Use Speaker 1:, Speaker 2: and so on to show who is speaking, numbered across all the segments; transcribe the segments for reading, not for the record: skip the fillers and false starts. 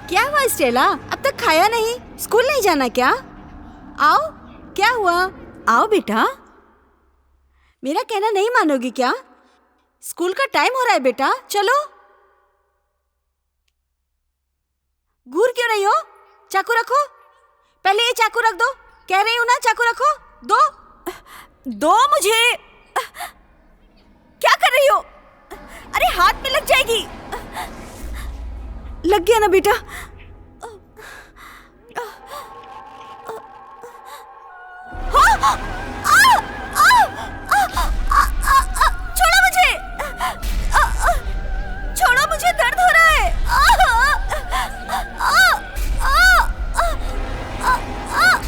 Speaker 1: क्या हुआ स्टेला, अब तक खाया नहीं? स्कूल नहीं जाना क्या? आओ, क्या हुआ? आओ बेटा। मेरा कहना नहीं मानोगी क्या? स्कूल का टाइम हो रहा है बेटा, चलो। घूर क्यों रही हो? चाकू रखो, पहले ये चाकू रख दो। कह रही हूँ ना, चाकू रखो। दो मुझे। क्या कर रही हो? अरे हाथ में लग जाएगी। लग गया ना बेटा? छोड़ो मुझे, छोड़ो मुझे, दर्द हो रहा है।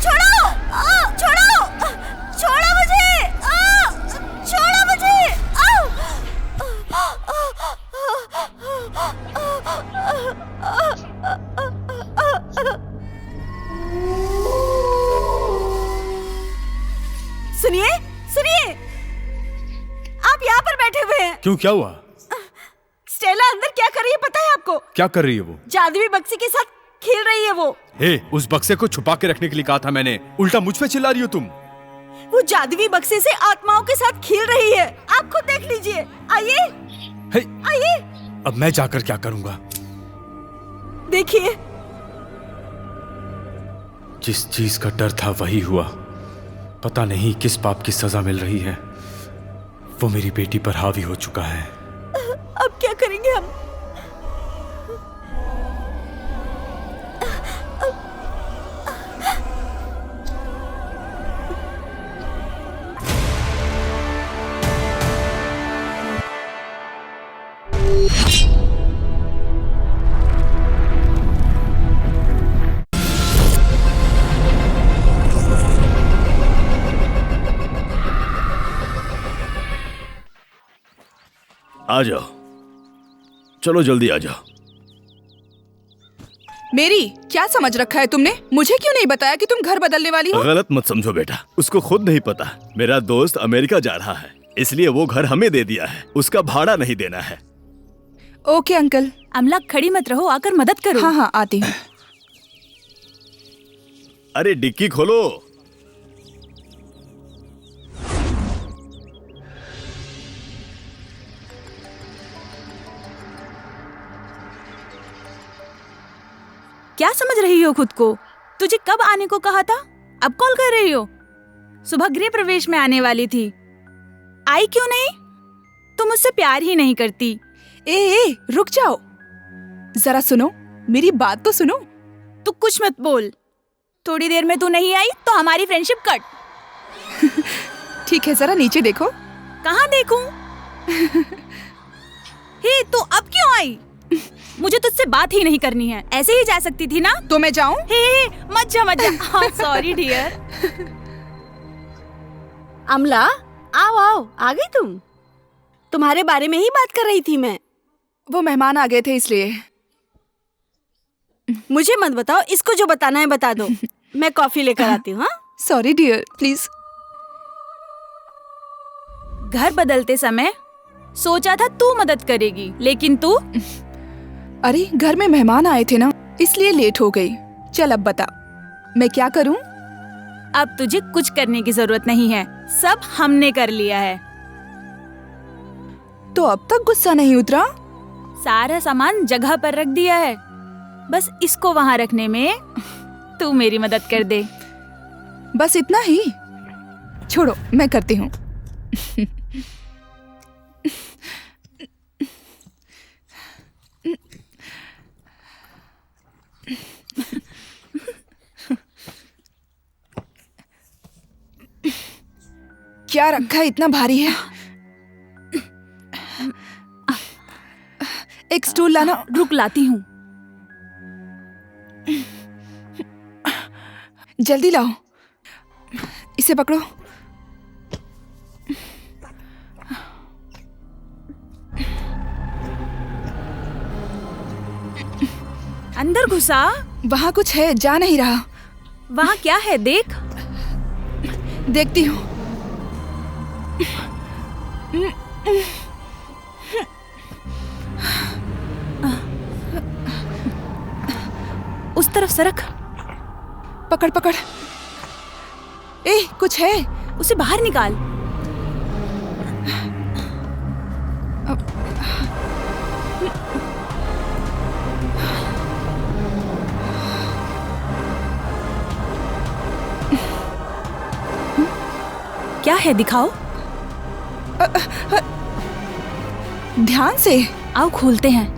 Speaker 1: छोड़ो, छोड़ो, छोड़ो मुझे, छोड़ो मुझे। सुनिए, सुनिए, आप यहाँ पर बैठे हुए हैं।
Speaker 2: क्यों, क्या हुआ?
Speaker 1: स्टेला अंदर क्या कर रही है पता है आपको?
Speaker 2: क्या कर रही है वो?
Speaker 1: जादुई बक्से के साथ खेल रही है वो।
Speaker 2: उस बक्से को छुपा के रखने के लिए कहा था मैंने, उल्टा मुझ पे चिल्ला रही हो तुम।
Speaker 1: वो जादुई बक्से से आत्माओं के साथ खेल रही है, आप खुद देख लीजिए। आइए, आइए।
Speaker 2: अब मैं जाकर क्या करूंगा?
Speaker 1: देखिए।
Speaker 2: जिस चीज का डर था वही हुआ। पता नहीं किस पाप की सजा मिल रही है। वो मेरी बेटी पर हावी हो चुका है।
Speaker 1: अब क्या करेंगे हम?
Speaker 3: आ जाओ, चलो जल्दी आ जाओ।
Speaker 4: मेरी क्या समझ रखा है तुमने? मुझे क्यों नहीं बताया कि तुम घर बदलने वाली हो?
Speaker 3: गलत मत समझो बेटा, उसको खुद नहीं पता। मेरा दोस्त अमेरिका जा रहा है, इसलिए वो घर हमें दे दिया है। उसका भाड़ा नहीं देना है।
Speaker 4: Okay uncle.
Speaker 1: अमला खड़ी मत रहो, आकर मदद करो।
Speaker 4: हाँ हाँ आती हूँ।
Speaker 3: अरे डिक्की खोलो।
Speaker 1: क्या समझ रही हो खुद को? तुझे कब आने को कहा था? अब कॉल कर रही हो? सुबह गृह प्रवेश में आने वाली थी, आई क्यों नहीं? तुम मुझसे प्यार ही नहीं करती।
Speaker 4: ए रुक जाओ, जरा सुनो, मेरी बात तो सुनो।
Speaker 1: तू कुछ मत बोल। थोड़ी देर में तू नहीं आई तो हमारी फ्रेंडशिप कट।
Speaker 4: ठीक है, जरा नीचे देखो।
Speaker 1: कहाँ देखूं? हे, तू अब क्यों आई? मुझे तुझसे बात ही नहीं करनी है। ऐसे ही जा सकती थी ना?
Speaker 4: तो मैं जाऊं?
Speaker 1: हे, मत जा मत जा। Sorry dear. अमला, आओ आओ, आ गई तुम? तुम्हारे बारे में ही बात कर रही थी मैं।
Speaker 4: वो मेहमान आ गए थे इसलिए।
Speaker 1: मुझे मत बताओ, इसको जो बताना है बता दो। मैं कॉफी लेकर आती हूँ। हाँ,
Speaker 4: सॉरी डियर, प्लीज।
Speaker 1: घर बदलते समय सोचा था तू मदद करेगी, लेकिन तू।
Speaker 4: अरे घर में मेहमान आए थे ना, इसलिए लेट हो गई। चल अब बता, मैं क्या करूं?
Speaker 1: अब तुझे कुछ करने की जरूरत नहीं है, सब हमने कर लिया है।
Speaker 4: तो अब तक गुस्सा नहीं उतरा?
Speaker 1: सारा सामान जगह पर रख दिया है, बस इसको वहाँ रखने में तू मेरी मदद कर दे।
Speaker 4: बस इतना ही? छोड़ो, मैं करती हूँ। क्या रखा है, इतना भारी है? एक स्टूल लाना।
Speaker 1: रुक, लाती हूँ।
Speaker 4: जल्दी लाओ, इसे पकड़ो।
Speaker 1: अंदर घुसा।
Speaker 4: वहाँ कुछ है, जा नहीं रहा।
Speaker 1: वहाँ क्या है देख।
Speaker 4: देखती हूँ।
Speaker 1: उस तरफ सरक।
Speaker 4: पकड़ पकड़। ए, कुछ है।
Speaker 1: उसे बाहर निकाल। क्या है, दिखाओ।
Speaker 4: ध्यान से।
Speaker 1: आओ खोलते हैं।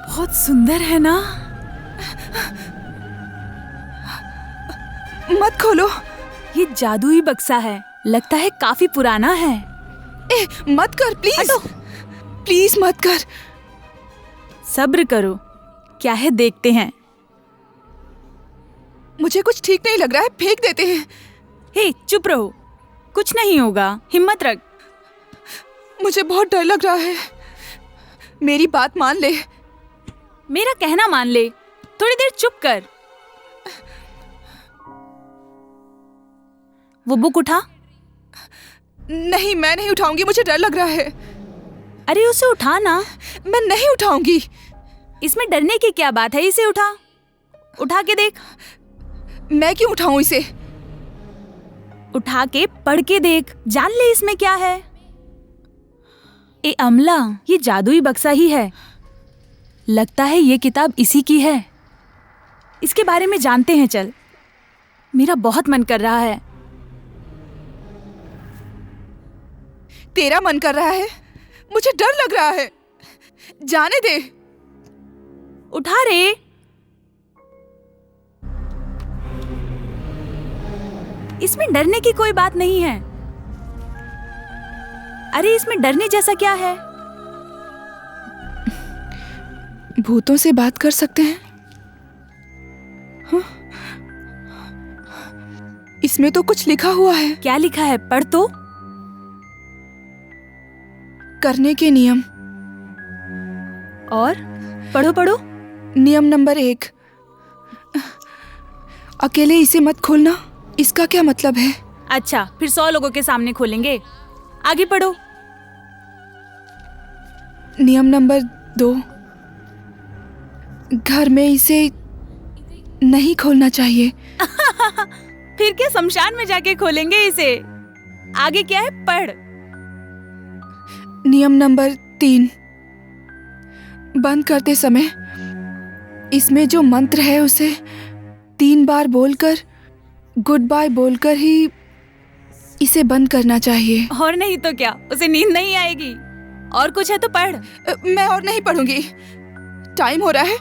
Speaker 1: बहुत सुंदर है ना?
Speaker 4: मत खोलो।
Speaker 1: ये जादुई बक्सा है, लगता है काफी पुराना है।
Speaker 4: ए, मत कर प्लीज।
Speaker 1: हटो।
Speaker 4: प्लीज मत कर।
Speaker 1: सब्र करो, क्या है देखते हैं।
Speaker 4: मुझे कुछ ठीक नहीं लग रहा है, फेंक देते हैं।
Speaker 1: हे, चुप रहो, कुछ नहीं होगा, हिम्मत रख।
Speaker 4: मुझे बहुत डर लग रहा है। मेरी बात मान ले।
Speaker 1: मेरा कहना मान ले, थोड़ी देर चुप कर। वो बुक उठा।
Speaker 4: नहीं, मैं नहीं उठाऊंगी, मुझे डर लग रहा है।
Speaker 1: अरे उसे उठा ना।
Speaker 4: मैं नहीं उठाऊंगी।
Speaker 1: इसमें डरने की क्या बात है, इसे उठा। उठा के देख।
Speaker 4: मैं क्यों उठाऊं इसे?
Speaker 1: उठा के पढ़ के देख, जान ले इसमें क्या है। ए अमला, ये जादुई बक्सा ही है। लगता है ये किताब इसी की है। इसके बारे में जानते हैं, चल। मेरा बहुत मन कर रहा है।
Speaker 4: तेरा मन कर रहा है? मुझे डर लग रहा है। जाने दे।
Speaker 1: उठा रे। इसमें डरने की कोई बात नहीं है। अरे इसमें डरने जैसा क्या है?
Speaker 4: भूतों से बात कर सकते हैं? हाँ? इसमें तो कुछ लिखा हुआ है।
Speaker 1: क्या लिखा है, पढ़ तो।
Speaker 4: करने के नियम।
Speaker 1: और पढ़ो पढ़ो।
Speaker 4: नियम नंबर 1, अकेले इसे मत खोलना। इसका क्या मतलब है?
Speaker 1: अच्छा, फिर 100 लोगों के सामने खोलेंगे। आगे पढ़ो।
Speaker 4: नियम नंबर 2, घर में इसे नहीं खोलना चाहिए।
Speaker 1: फिर क्या, शमशान में जाके खोलेंगे इसे। आगे क्या है, पढ़।
Speaker 4: नियम नंबर 3, बंद करते समय इसमें जो मंत्र है उसे 3 बार बोलकर, गुड बाय बोलकर ही इसे बंद करना चाहिए।
Speaker 1: और नहीं तो क्या, उसे नींद नहीं आएगी। और कुछ है तो पढ़।
Speaker 4: मैं और नहीं पढ़ूंगी, टाइम हो रहा है।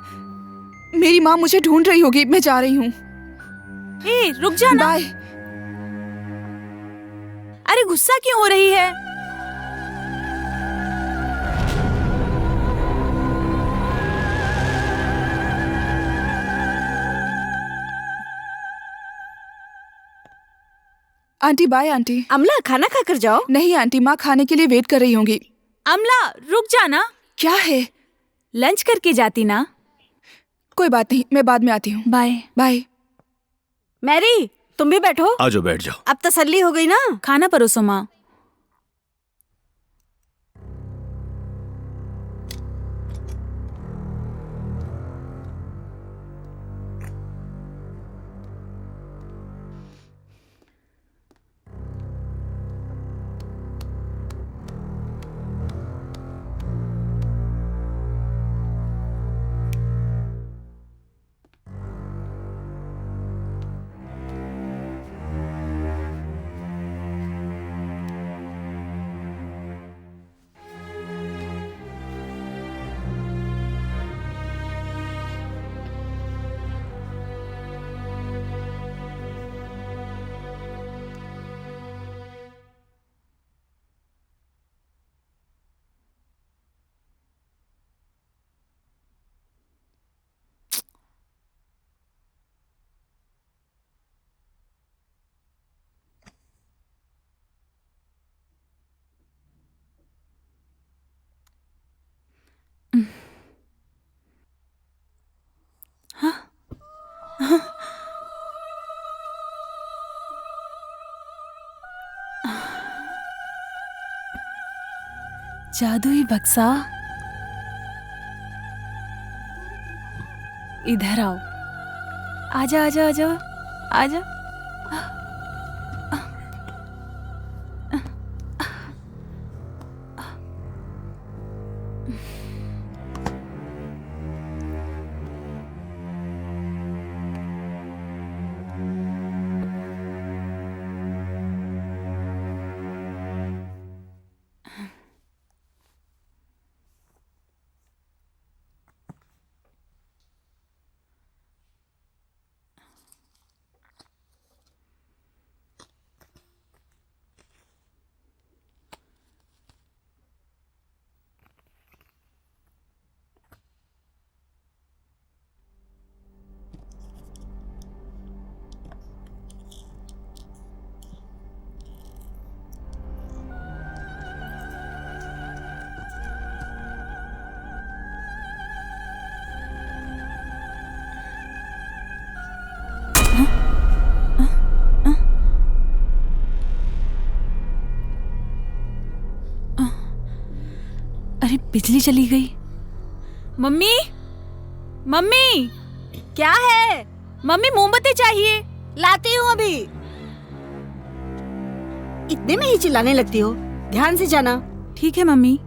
Speaker 4: मेरी माँ मुझे ढूंढ रही होगी, मैं जा रही हूँ।
Speaker 1: ए, रुक जा ना।
Speaker 4: बाय।
Speaker 1: अरे गुस्सा क्यों हो रही है?
Speaker 4: Aunty, bye aunty.
Speaker 5: अमला, खाना खाकर जाओ।
Speaker 4: नहीं आंटी, माँ खाने के लिए वेट कर रही होंगी।
Speaker 1: अमला, रुक जा ना।
Speaker 4: क्या है?
Speaker 1: लंच करके जाती ना।
Speaker 4: कोई बात नहीं, मैं बाद में आती हूँ।
Speaker 1: बाय।
Speaker 4: बाय।
Speaker 5: मैरी, तुम भी बैठो।
Speaker 3: आ जाओ, बैठ जाओ।
Speaker 5: अब तसल्ली हो गई ना?
Speaker 1: खाना परोसो माँ। जादुई बक्सा, इधर आओ। आजा आजा आजा आजा। अरे बिजली चली गई। मम्मी, मम्मी,
Speaker 5: क्या है?
Speaker 1: मम्मी मोमबत्ती चाहिए।
Speaker 5: लाती हूँ अभी। इतने में ही चिल्लाने लगती हो, ध्यान से जाना।
Speaker 1: ठीक है मम्मी।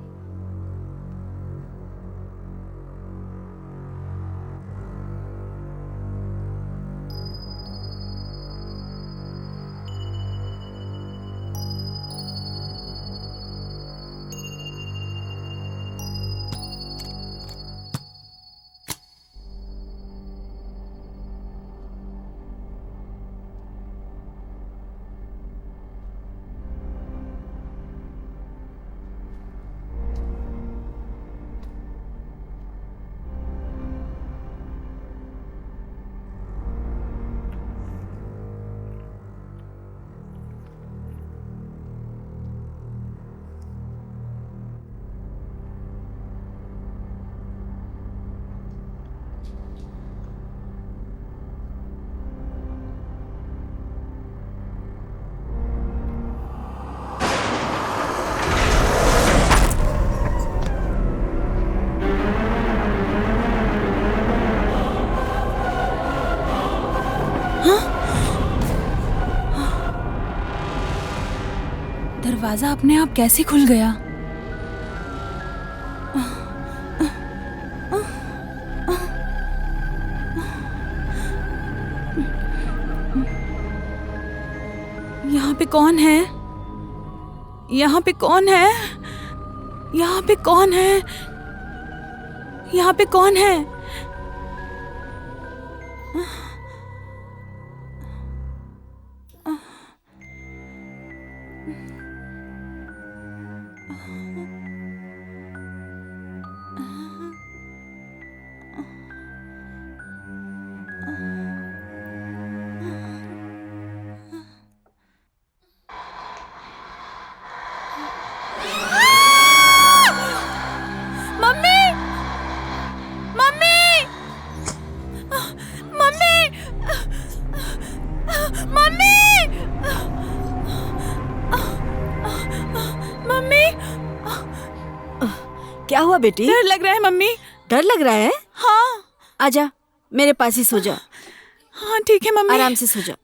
Speaker 1: दरवाजा अपने आप कैसे खुल गया? यहाँ पे कौन है? यहाँ पे कौन है? यहाँ पे कौन है? यहाँ पे कौन है?
Speaker 5: क्या हुआ बेटी?
Speaker 1: डर लग रहा है मम्मी।
Speaker 5: डर लग रहा है?
Speaker 1: हाँ।
Speaker 5: आजा, मेरे पास ही सो जा।
Speaker 1: हाँ ठीक है मम्मी।
Speaker 5: आराम से सो जा।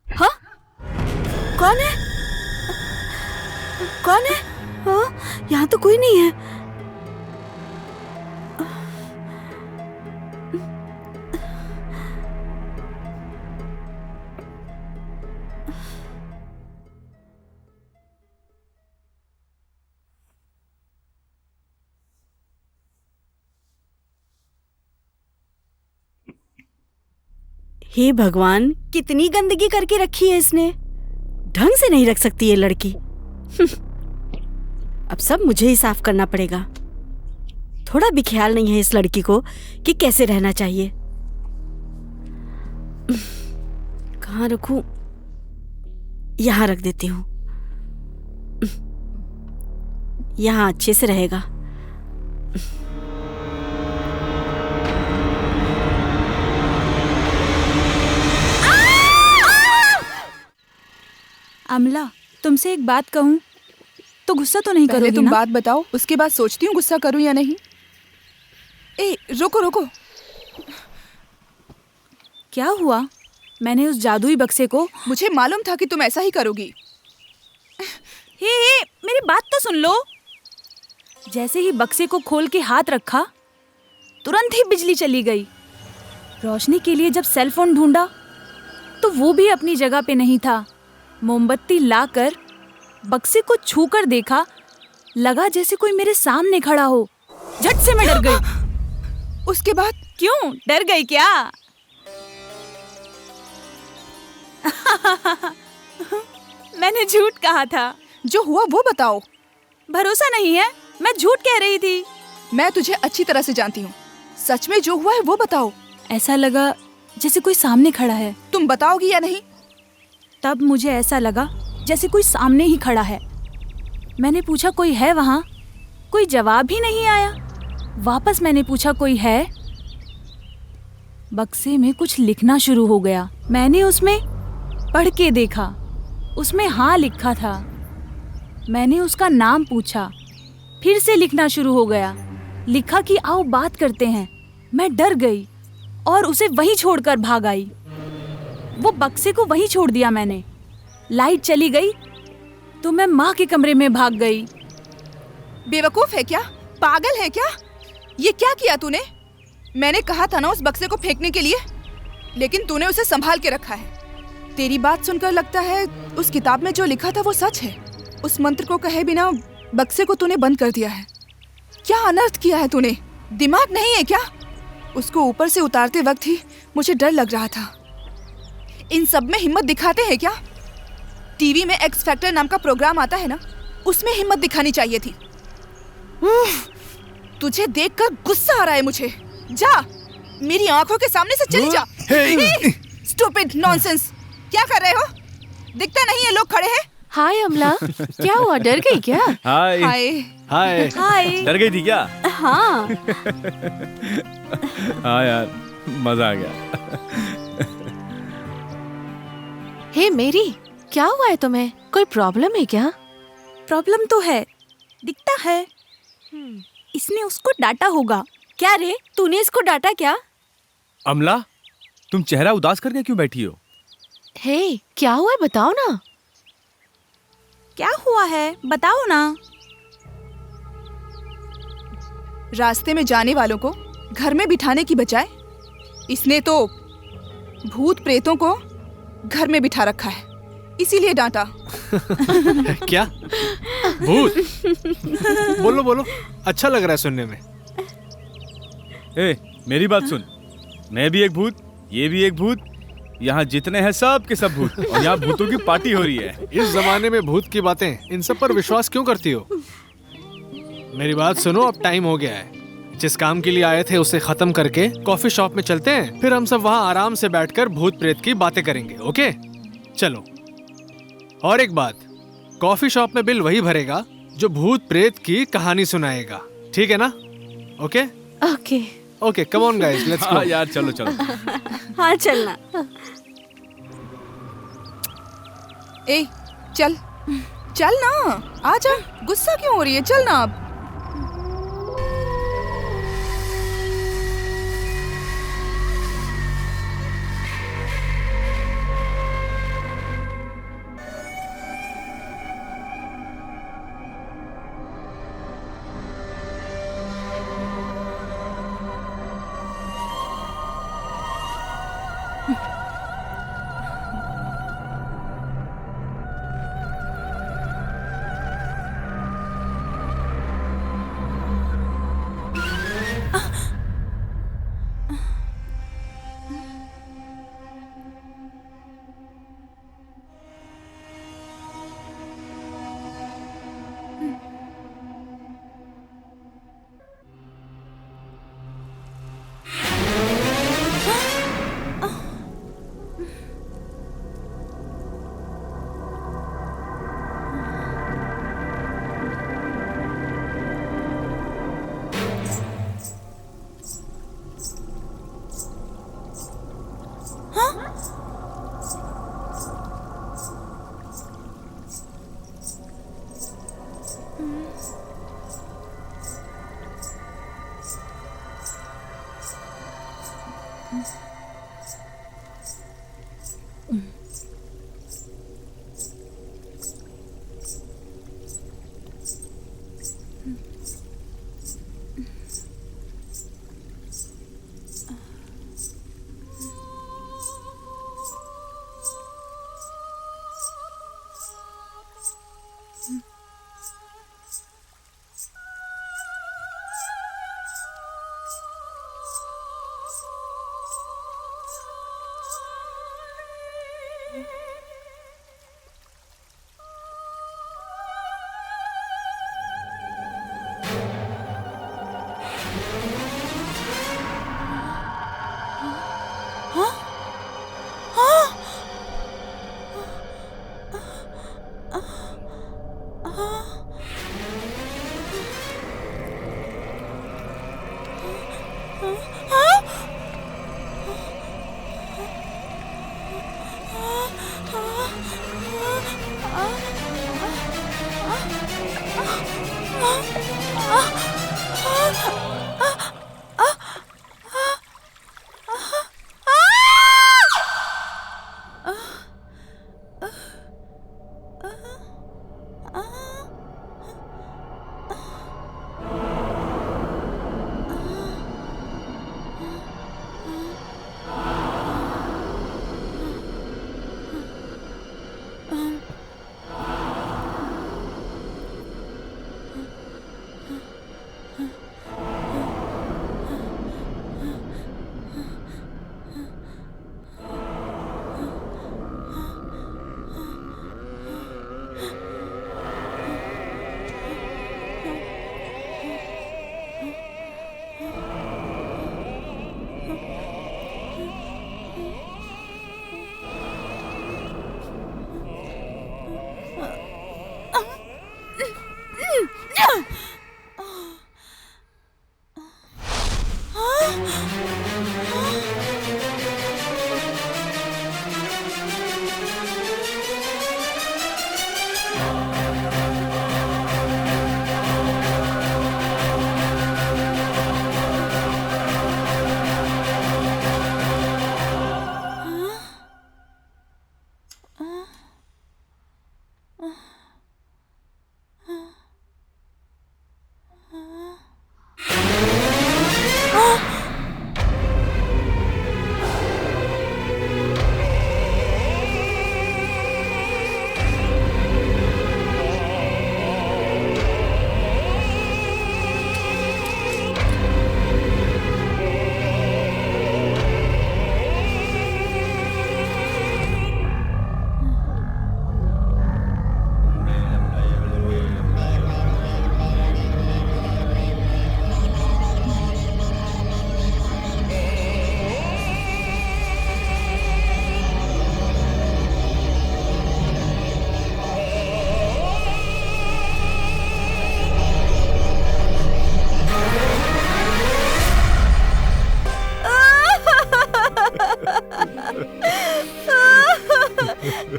Speaker 5: हाँ? कौन है? कौन है? हाँ? यहाँ तो कोई नहीं है। हे भगवान, कितनी गंदगी करके रखी है इसने। ढंग से नहीं रख सकती ये लड़की। अब सब मुझे ही साफ करना पड़ेगा। थोड़ा भी ख्याल नहीं है इस लड़की को कि कैसे रहना चाहिए। कहाँ रखूं? यहाँ रख देती हूँ। यहाँ अच्छे से रहेगा।
Speaker 1: अमला, तुमसे एक बात कहूं तो गुस्सा तो नहीं
Speaker 4: पहले
Speaker 1: करोगी
Speaker 4: तुम
Speaker 1: ना?
Speaker 4: बात बताओ, उसके बाद सोचती हूँ गुस्सा करूँ या नहीं। ए रुको रुको,
Speaker 1: क्या हुआ? मैंने उस जादुई बक्से को
Speaker 4: मुझे मालूम था कि तुम ऐसा ही करोगी।
Speaker 1: हे, मेरी बात तो सुन लो। जैसे ही बक्से को खोल के हाथ रखा, तुरंत ही बिजली चली गई। रोशनी के लिए जब सेल फोन ढूंढा तो वो भी अपनी जगह पे नहीं था। मोमबत्ती लाकर बक्से को छूकर देखा, लगा जैसे कोई मेरे सामने खड़ा हो। झट से मैं डर गई।
Speaker 4: उसके बाद?
Speaker 1: क्यों डर गई क्या? मैंने झूठ कहा था।
Speaker 4: जो हुआ वो बताओ।
Speaker 1: भरोसा नहीं है? मैं झूठ कह रही थी।
Speaker 4: मैं तुझे अच्छी तरह से जानती हूँ। सच में जो हुआ है वो बताओ।
Speaker 1: ऐसा लगा जैसे कोई सामने खड़ा है।
Speaker 4: तुम बताओगी या नहीं?
Speaker 1: तब मुझे ऐसा लगा जैसे कोई सामने ही खड़ा है। मैंने पूछा कोई है वहाँ? कोई जवाब ही नहीं आया। वापस मैंने पूछा कोई है? बक्से में कुछ लिखना शुरू हो गया। मैंने उसमें पढ़ के देखा, उसमें हाँ लिखा था। मैंने उसका नाम पूछा, फिर से लिखना शुरू हो गया। लिखा कि आओ बात करते हैं। मैं डर गई और उसे वहीं छोड़कर भाग आई। वो बक्से को वहीं छोड़ दिया मैंने। लाइट चली गई तो मैं माँ के कमरे में भाग गई।
Speaker 4: बेवकूफ है क्या? पागल है क्या? ये क्या किया तूने? मैंने कहा था ना उस बक्से को फेंकने के लिए, लेकिन तूने उसे संभाल के रखा है। तेरी बात सुनकर लगता है उस किताब में जो लिखा था वो सच है। उस मंत्र को कहे बिना बक्से को तूने बंद कर दिया है। क्या अनर्थ किया है तूने? दिमाग नहीं है क्या? उसको ऊपर से उतारते वक्त ही मुझे डर लग रहा था। इन सब में हिम्मत दिखाते हैं क्या? टीवी में एक्स फैक्टर नाम का प्रोग्राम आता है ना, उसमें हिम्मत दिखानी चाहिए थी। तुझे देखकर गुस्सा आ रहा है मुझे। जा, मेरी आंखों के सामने से चली जा। स्टूपिड नॉनसेंस, क्या कर रहे हो? दिखता नहीं है लोग खड़े हैं।
Speaker 5: हाय अमला, क्या हुआ? डर गई क्या?
Speaker 3: हाय
Speaker 4: हाय।
Speaker 3: हाय
Speaker 1: हाय।
Speaker 3: डर गई थी क्या?
Speaker 5: हाँ।
Speaker 3: हाँ यार, मजा आ गया।
Speaker 6: हे मेरी, क्या हुआ है तुम्हें? कोई प्रॉब्लम है क्या?
Speaker 1: प्रॉब्लम तो है, दिखता है। इसने उसको डांटा होगा।
Speaker 5: क्या रे, तूने इसको डांटा क्या?
Speaker 3: अमला, तुम चेहरा उदास करके क्यों बैठी हो?
Speaker 6: हे, क्या हुआ है बताओ ना।
Speaker 1: क्या हुआ है बताओ ना।
Speaker 4: रास्ते में जाने वालों को घर में बिठाने की बजाय इसने तो भूत प्रेतों को घर में बिठा रखा है, इसीलिए डांटा।
Speaker 7: क्या? भूत? बोलो बोलो, अच्छा लग रहा है सुनने में।
Speaker 3: ए, मेरी बात सुन। मैं भी एक भूत, ये भी एक भूत, यहाँ जितने हैं सब के सब भूत, और यहाँ भूतों की पार्टी हो रही है।
Speaker 7: इस जमाने में भूत की बातें, इन सब पर विश्वास क्यों करती हो? मेरी बात सुनो, अब टाइम हो गया है। जिस काम के लिए आए थे उसे खत्म करके कॉफी शॉप में चलते हैं, फिर हम सब वहाँ आराम से बैठकर भूत प्रेत की बातें करेंगे। ओके, चलो। और एक बात, कॉफी शॉप में बिल वही भरेगा जो भूत प्रेत की कहानी सुनाएगा, ठीक है ना? Okay
Speaker 6: okay.
Speaker 7: Okay, come on guys, let's
Speaker 3: हाँ
Speaker 7: गो।
Speaker 3: यार, चलो चलो।
Speaker 5: हाँ चलना।
Speaker 4: ए चल चल ना, आजा। गुस्सा क्यों हो रही है? चल ना अब।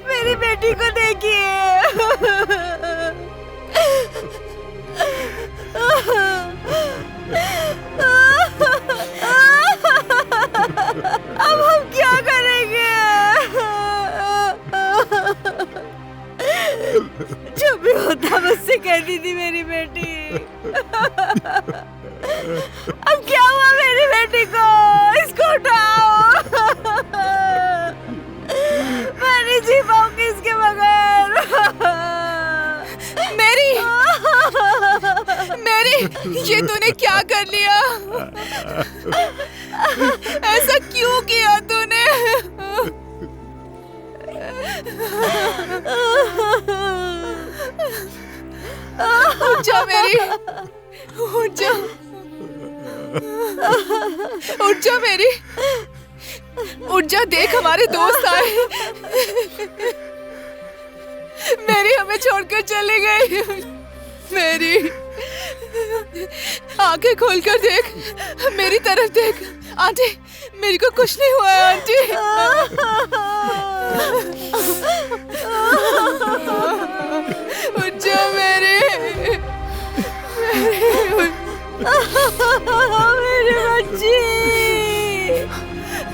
Speaker 1: मेरी बेटी को देखिए। अब हम क्या करेंगे? जो भी होता मुझसे कहती थी मेरी बेटी। अब क्या हुआ मेरी बेटी को? इसको उठाओ। मैं नहीं जी पाऊंगी इसके बगैर।
Speaker 4: मेरी ये तूने क्या कर लिया? ऐसा क्यों किया तूने? उठ जा मेरी, उठ जा, उठ जा मेरी, उठ जा। देख हमारे दोस्त आए। मेरी हमें छोड़कर चली गई। मेरी आंखें खोलकर देख, मेरी तरफ देख। आंटी मेरे को कुछ नहीं हुआ है आंटी। उठ जाओ मेरी
Speaker 1: बच्ची।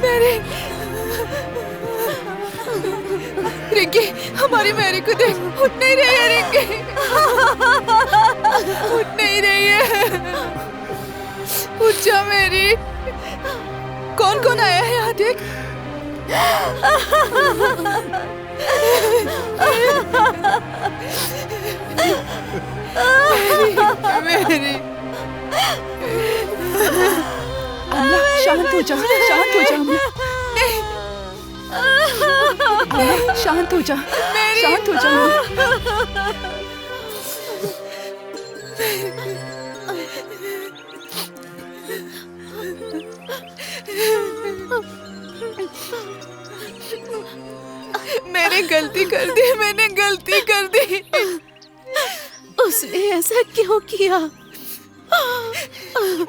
Speaker 4: मेरी रिंकी, हमारी मैरी को देख, उठ नहीं रही है रिंकी, उठ नहीं रही है। उठ जा मेरी। कौन कौन आया है यहाँ देख। मेरी अम्मा, शांत हो जा, शांत हो जा अम्मा। अम्मा, शांत हो जा, शांत हो जा अम्मा। मैंने गलती कर दी, मैंने गलती कर दी।
Speaker 6: उसने ऐसा क्यों किया?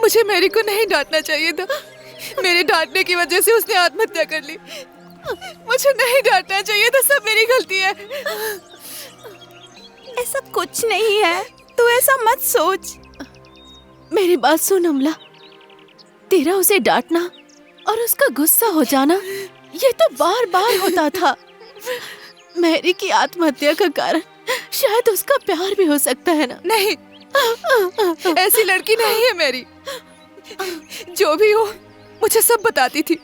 Speaker 4: मुझे मैरी को नहीं डांटना चाहिए था। मेरे डांटने की वजह से उसने आत्महत्या कर ली। मुझे नहीं डांटना चाहिए था, सब मेरी गलती है।
Speaker 1: ऐसा कुछ नहीं है, तू ऐसा मत सोच।
Speaker 6: मेरी बात सुन अमला, तेरा उसे डांटना और उसका गुस्सा हो जाना ये तो बार बार होता था। मैरी की आत्महत्या का कारण शायद उसका प्यार भी हो सकता है ना।
Speaker 4: नहीं, ऐसी लड़की नहीं है मेरी। जो भी हो मुझे सब बताती थी,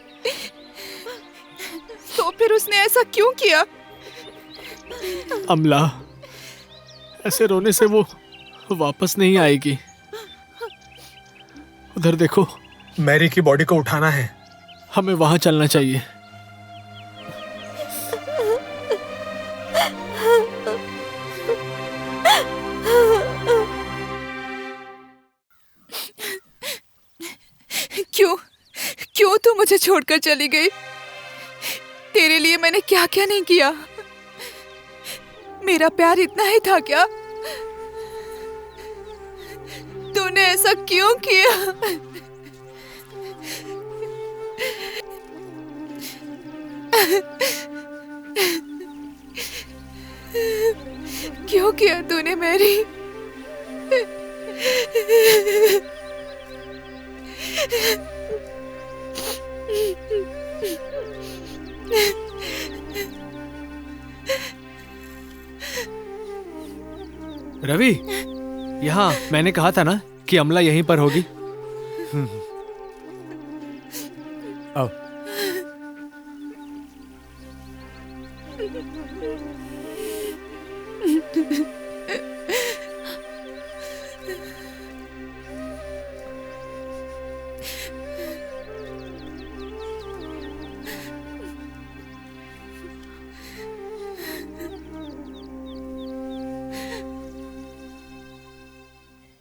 Speaker 4: तो फिर उसने ऐसा क्यों किया?
Speaker 7: अमला, ऐसे रोने से वो वापस नहीं आएगी। उधर देखो, मैरी की बॉडी को उठाना है, हमें वहां चलना चाहिए।
Speaker 4: क्यों क्यों तू मुझे छोड़कर चली गई? तेरे लिए मैंने क्या क्या नहीं किया। मेरा प्यार इतना ही था क्या? तूने ऐसा क्यों किया? क्यों किया तूने मेरी?
Speaker 7: रवि, यहाँ मैंने कहा था ना कि अमला यहीं पर होगी।
Speaker 2: आओ।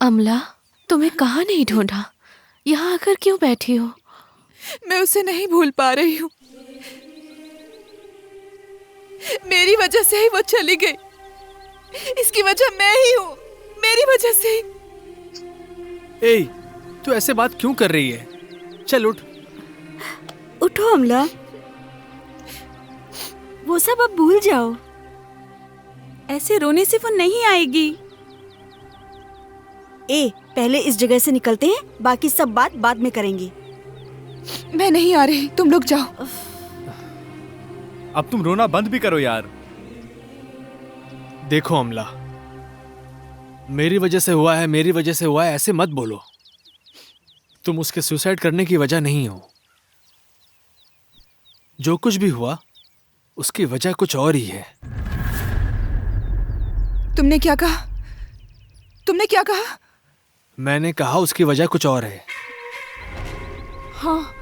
Speaker 6: अमला, तुम्हें कहाँ नहीं ढूंढा? यहाँ आकर क्यों बैठी हो?
Speaker 4: मैं उसे नहीं भूल पा रही हूँ। मेरी वजह से ही वो चली गई। इसकी वजह मैं ही हूँ, मेरी वजह से ही।
Speaker 7: ए, तू ऐसे बात क्यों कर रही है? चल उठ।
Speaker 5: उठो अमला, वो सब अब भूल जाओ।
Speaker 1: ऐसे रोने से वो नहीं आएगी।
Speaker 5: पहले इस जगह से निकलते हैं, बाकी सब बात बाद में करेंगे।
Speaker 4: मैं नहीं आ रही, तुम लोग जाओ।
Speaker 3: अब तुम रोना बंद भी करो यार।
Speaker 7: देखो अमला, मेरी वजह से हुआ है, मेरी वजह से हुआ है, ऐसे मत बोलो। तुम उसके सुसाइड करने की वजह नहीं हो। जो कुछ भी हुआ उसकी वजह कुछ और ही है।
Speaker 4: तुमने क्या कहा? तुमने क्या कहा?
Speaker 7: मैंने कहा उसकी वजह कुछ और है।
Speaker 4: हाँ,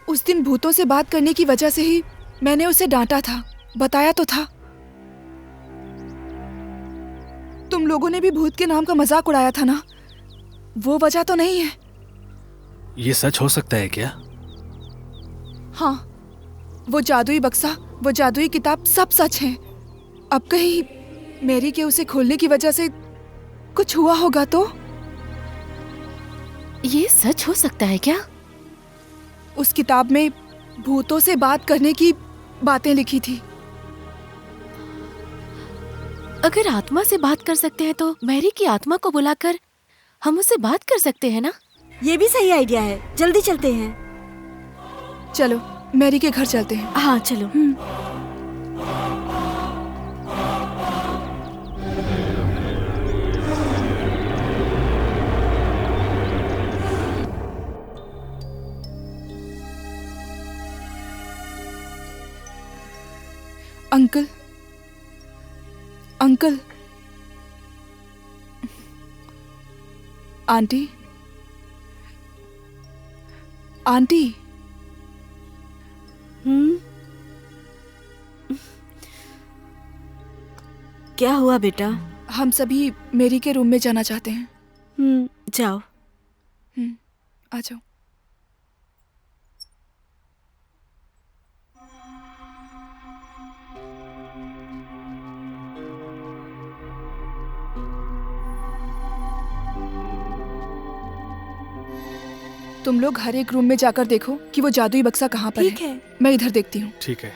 Speaker 4: उस दिन भूतों से बात करने की वजह से ही मैंने उसे डांटा था, बताया तो था। तुम लोगों ने भी भूत के नाम का मजाक उड़ाया था ना, वो वजह तो नहीं है।
Speaker 7: ये सच हो सकता है क्या?
Speaker 4: हाँ, वो जादुई बक्सा, वो जादुई किताब सब सच है। अब कहीं मैरी के उसे खोलने की वजह से कुछ हुआ होगा तो?
Speaker 6: ये सच हो सकता है क्या?
Speaker 4: उस किताब में भूतों से बात करने की बातें लिखी थी।
Speaker 6: अगर आत्मा से बात कर सकते हैं तो मैरी की आत्मा को बुलाकर हम उससे बात कर सकते हैं ना?
Speaker 5: ये भी सही आइडिया है, जल्दी चलते हैं।
Speaker 4: चलो मैरी के घर चलते हैं।
Speaker 5: हाँ चलो।
Speaker 4: अंकल, अंकल, आंटी, आंटी,
Speaker 5: क्या हुआ बेटा?
Speaker 4: हम सभी मेरी के रूम में जाना चाहते हैं।
Speaker 5: जाओ।
Speaker 4: आ जाओ। तुम लोग हर एक रूम में जाकर देखो कि वो जादुई बक्सा कहाँ पर
Speaker 1: ठीक है।
Speaker 4: मैं इधर देखती हूँ।
Speaker 7: ठीक है।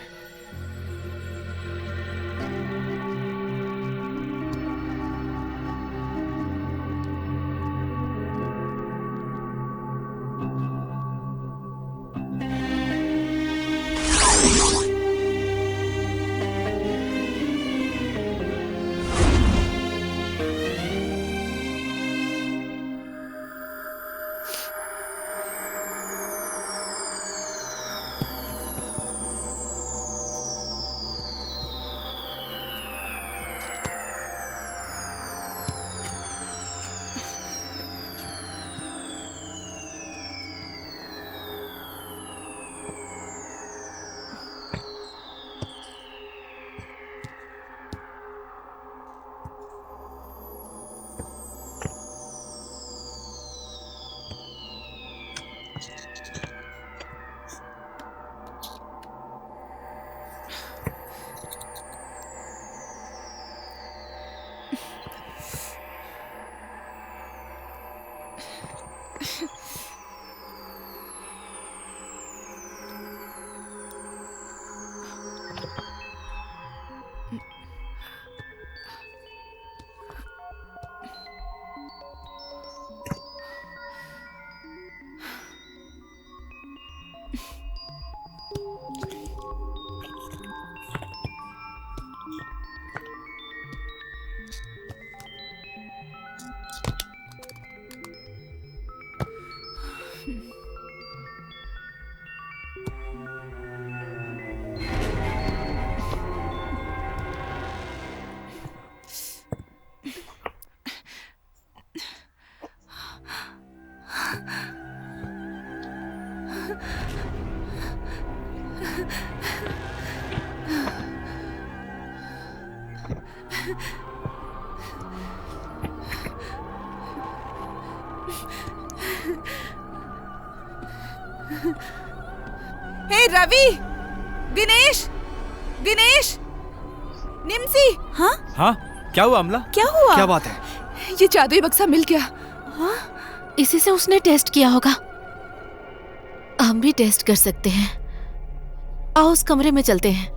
Speaker 1: हे रवि, दिनेश, दिनेश, निम्सी। हाँ
Speaker 3: हाँ, क्या हुआ अमला?
Speaker 1: क्या हुआ?
Speaker 7: क्या बात है?
Speaker 4: ये जादुई बक्सा मिल गया।
Speaker 6: इसी से उसने टेस्ट किया होगा। हम भी टेस्ट कर सकते हैं। आओ उस कमरे में चलते हैं।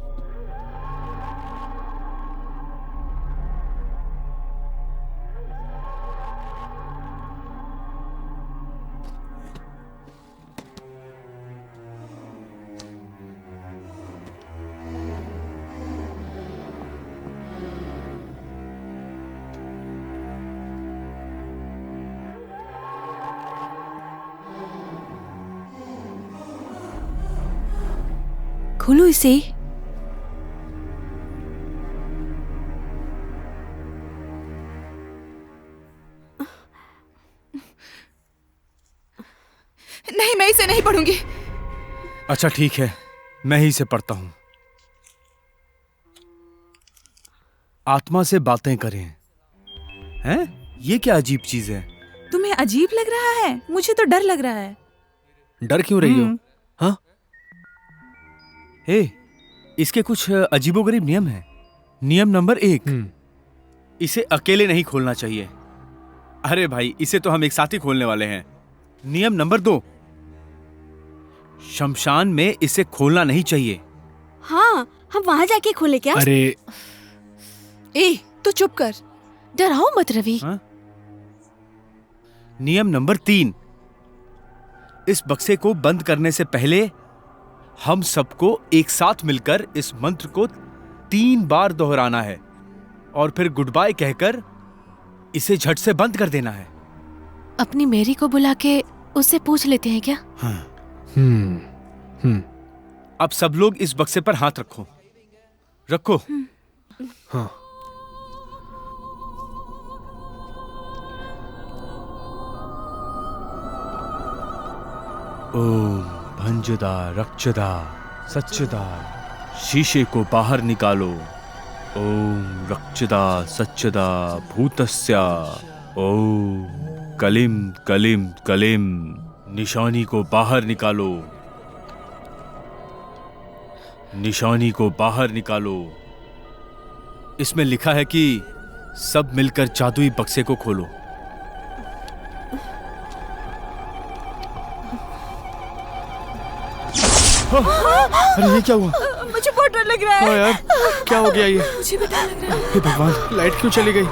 Speaker 1: खोलो इसे।
Speaker 4: नहीं, मैं इसे नहीं पढ़ूंगी।
Speaker 3: अच्छा ठीक है, मैं ही इसे पढ़ता हूं। आत्मा से बातें करें। हैं? ये क्या अजीब चीज है?
Speaker 1: तुम्हें अजीब लग रहा है? मुझे तो डर लग रहा है।
Speaker 7: डर क्यों रही हो? हाँ?
Speaker 3: हे, इसके कुछ अजीबोगरीब नियम हैं। नियम नंबर 1, इसे अकेले नहीं खोलना चाहिए। अरे भाई, इसे तो हम एक साथ ही खोलने वाले हैं। नियम नंबर 2, शमशान में इसे खोलना नहीं चाहिए।
Speaker 5: हाँ, हम वहाँ जाके खोले क्या?
Speaker 7: अरे
Speaker 4: ए तू चुप कर।
Speaker 6: डराओ मत रवि।
Speaker 3: हाँ? नियम नंबर 3, इस बक्से को बंद करने से पहले हम सबको एक साथ मिलकर इस मंत्र को 3 बार दोहराना है और फिर गुड बाय कहकर इसे झट से बंद कर देना है।
Speaker 6: अपनी मेरी को बुला के उससे पूछ लेते हैं क्या?
Speaker 3: अब सब लोग इस बक्से पर हाथ रखो। रखो।
Speaker 7: हाँ।
Speaker 3: ओम भंजदा रक्षदा सच्चदा, शीशे को बाहर निकालो। ओम रक्षदा सच्चदा भूतस्या। ओम कलिम कलिम कलिम, निशानी को बाहर निकालो। निशानी को बाहर निकालो। इसमें लिखा है कि सब मिलकर जादुई बक्से को खोलो। अरे ये क्या हुआ?
Speaker 1: मुझे बहुत डर लग रहा है।
Speaker 7: हाँ यार, क्या हो गया ये?
Speaker 1: मुझे भी डर लग रहा है।
Speaker 7: हे भगवान, लाइट क्यों चली गई?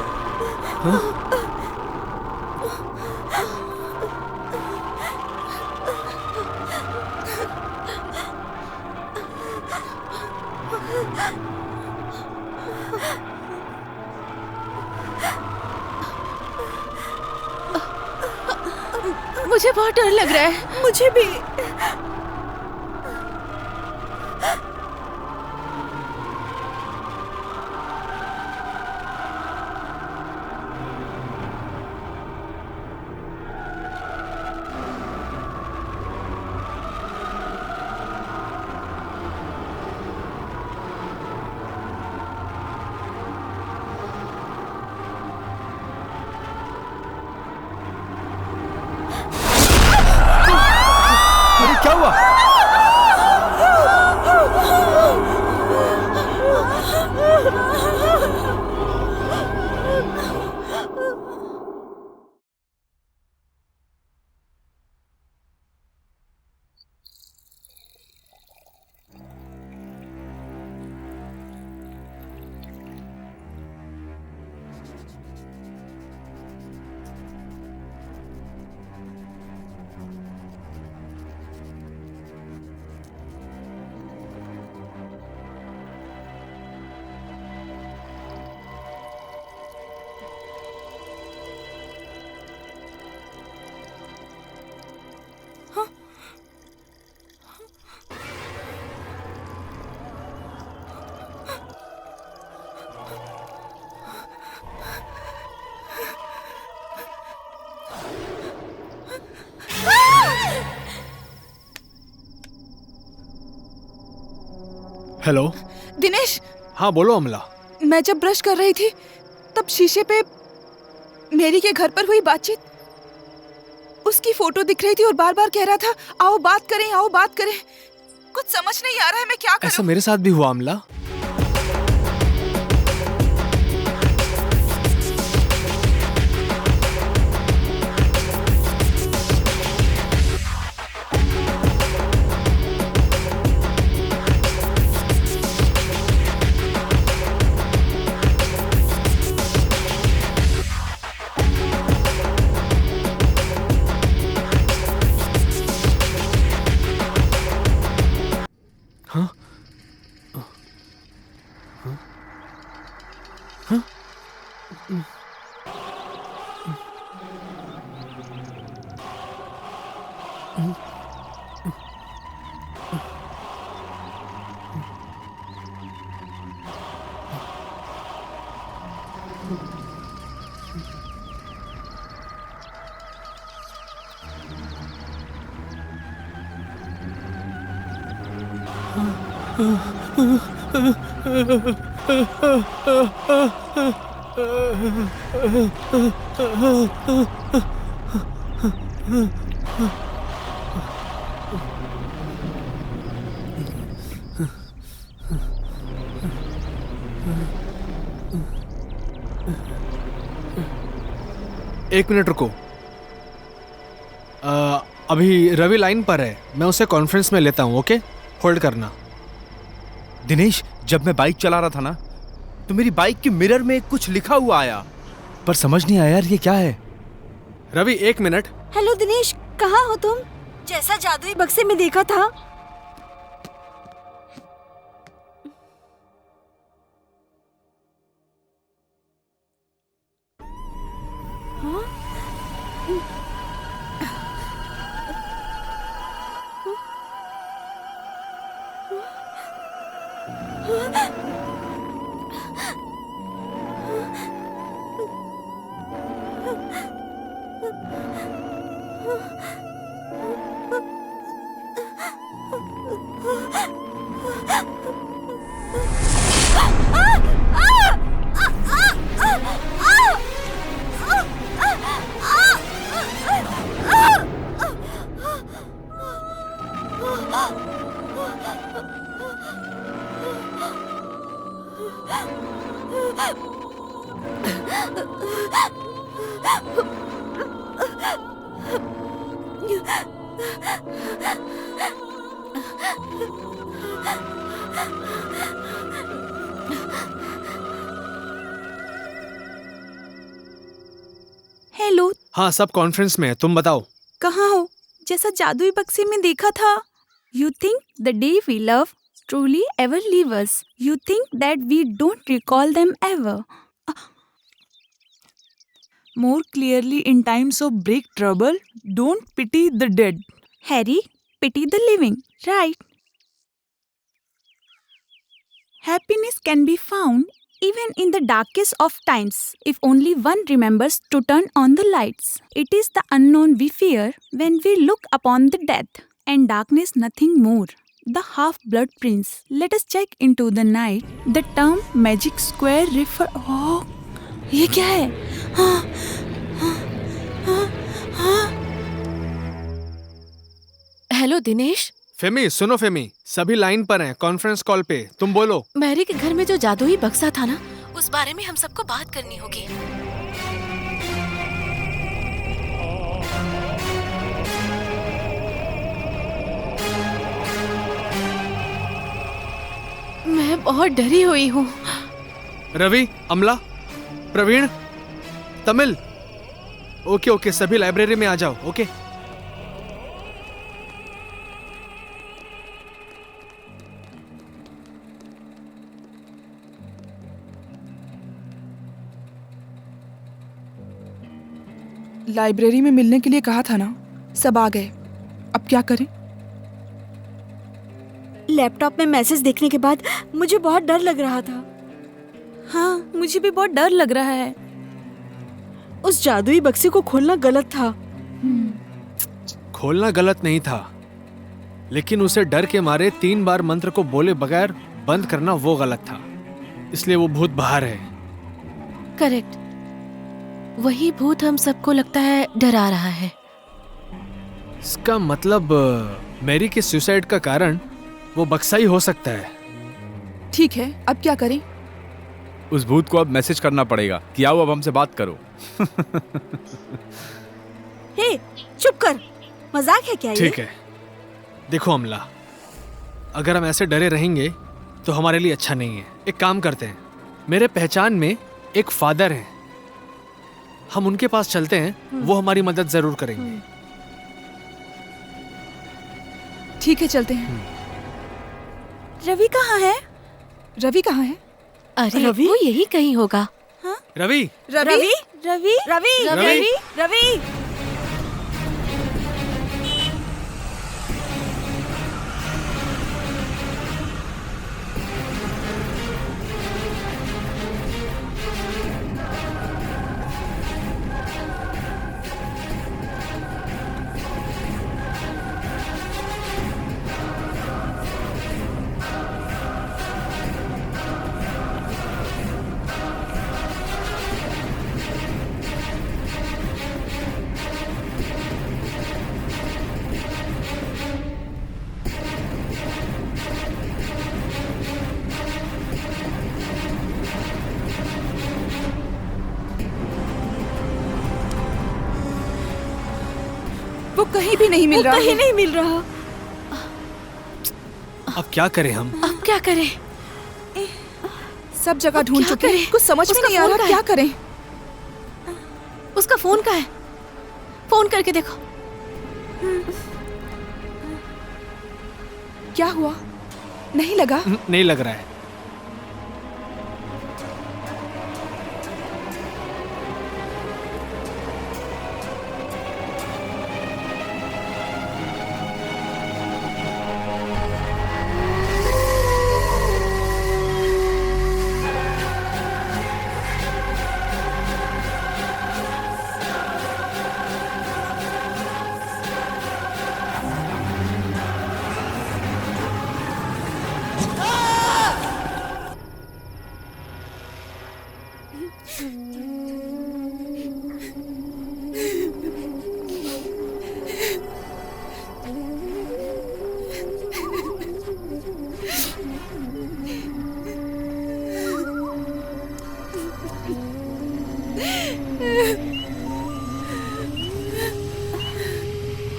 Speaker 6: मुझे बहुत डर लग रहा है।
Speaker 1: मुझे भी।
Speaker 3: अरे क्या हुआ?
Speaker 7: हेलो।
Speaker 4: दिनेश,
Speaker 7: हाँ बोलो अमला।
Speaker 4: मैं जब ब्रश कर रही थी तब शीशे पे मेरी के घर पर हुई बातचीत, उसकी फोटो दिख रही थी और बार बार कह रहा था आओ बात करें, आओ बात करें। कुछ समझ नहीं आ रहा है, मैं क्या
Speaker 7: ऐसा
Speaker 4: करूं?
Speaker 7: मेरे साथ भी हुआ अमला। एक मिनट रुको। अभी रवि लाइन पर है, मैं उसे कॉन्फ्रेंस में लेता हूँ। ओके, होल्ड करना।
Speaker 3: दिनेश, जब मैं बाइक चला रहा था ना, तो मेरी बाइक के मिरर में कुछ लिखा हुआ आया, पर समझ नहीं आया यार ये क्या है।
Speaker 7: रवि 1 मिनट।
Speaker 5: हेलो दिनेश, कहाँ हो तुम? जैसा जादुई बक्से में देखा था।
Speaker 1: हेलो,
Speaker 7: हाँ, सब कॉन्फ्रेंस में है, तुम बताओ।
Speaker 1: कहाँ हो? जैसा जादुई बक्से में देखा था। You think the day we love truly ever leave us. You think that we don't recall them ever. More clearly in times of break trouble, don't pity the dead. Harry, pity the living, right? Happiness can be found even in the darkest of times if only one remembers to turn on the lights. It is the unknown we fear when we look upon the death, and darkness nothing more. The half-blood prince. Let us check into the night. The term magic square refer. Oh, ये क्या है? हाँ, हाँ, हाँ, हाँ.
Speaker 6: Hello Dinesh,
Speaker 7: फेमी, सुनो फेमी, सभी line पर हैं, कॉन्फ्रेंस कॉल पे। तुम बोलो।
Speaker 6: मैरी के घर में जो जादुई बक्सा था ना, उस बारे में हम सबको बात करनी होगी। मैं बहुत डरी हुई हूँ।
Speaker 7: रवि, अमला, प्रवीण, तमिल। ओके ओके, सभी लाइब्रेरी में आ जाओ। ओके।
Speaker 4: लाइब्रेरी में मिलने के लिए कहा था ना, सब आ गए। अब क्या करें?
Speaker 5: लैपटॉप में मैसेज देखने के बाद मुझे बहुत डर लग रहा था।
Speaker 1: हाँ, मुझे भी बहुत डर लग रहा है।
Speaker 5: उस जादुई बक्से को खोलना गलत था।
Speaker 7: खोलना गलत नहीं था, लेकिन उसे डर के मारे 3 बार मंत्र को बोले बगैर बंद करना वो गलत था। इसलिए वो भूत बाहर है।
Speaker 6: करेक्ट, वही भूत हम सबको लगता है डरा रहा है।
Speaker 7: इसका मतलब मैरी के सुसाइड का कारण वो बक्सा ही हो सकता है।
Speaker 4: ठीक है, अब क्या करें?
Speaker 3: उस भूत को अब मैसेज करना पड़ेगा कि आओ अब हमसे बात करो।
Speaker 5: हे, चुप कर, मजाक है क्या ये?
Speaker 7: ठीक है, देखो अमला, अगर हम ऐसे डरे रहेंगे तो हमारे लिए अच्छा नहीं है। एक काम करते हैं, मेरे पहचान में एक फादर हैं, हम उनके पास चलते हैं, वो हमारी मदद जरूर करेंगे।
Speaker 4: ठीक है, चलते हैं।
Speaker 1: रवि कहाँ है?
Speaker 4: रवि कहाँ है?
Speaker 6: अरे
Speaker 5: रवि?
Speaker 6: वो यही कहीं होगा।
Speaker 7: रवि,
Speaker 1: रवि, रवि, रवि,
Speaker 7: रवि,
Speaker 1: रवि।
Speaker 4: कहीं भी नहीं मिल रहा
Speaker 5: कहीं
Speaker 4: है।
Speaker 5: नहीं मिल रहा।
Speaker 7: अब क्या करें हम?
Speaker 6: अब क्या करें?
Speaker 4: सब जगह ढूंढ
Speaker 6: क्या
Speaker 4: चुके हैं,
Speaker 6: करें?
Speaker 4: कुछ समझ में
Speaker 6: उसका
Speaker 4: नहीं आ
Speaker 6: फोन
Speaker 4: रहा
Speaker 6: कहाँ
Speaker 4: क्या
Speaker 6: है?
Speaker 4: करें।
Speaker 6: उसका फोन कहाँ है? फोन करके देखो।
Speaker 4: क्या हुआ? नहीं लगा?
Speaker 7: नहीं लग रहा है।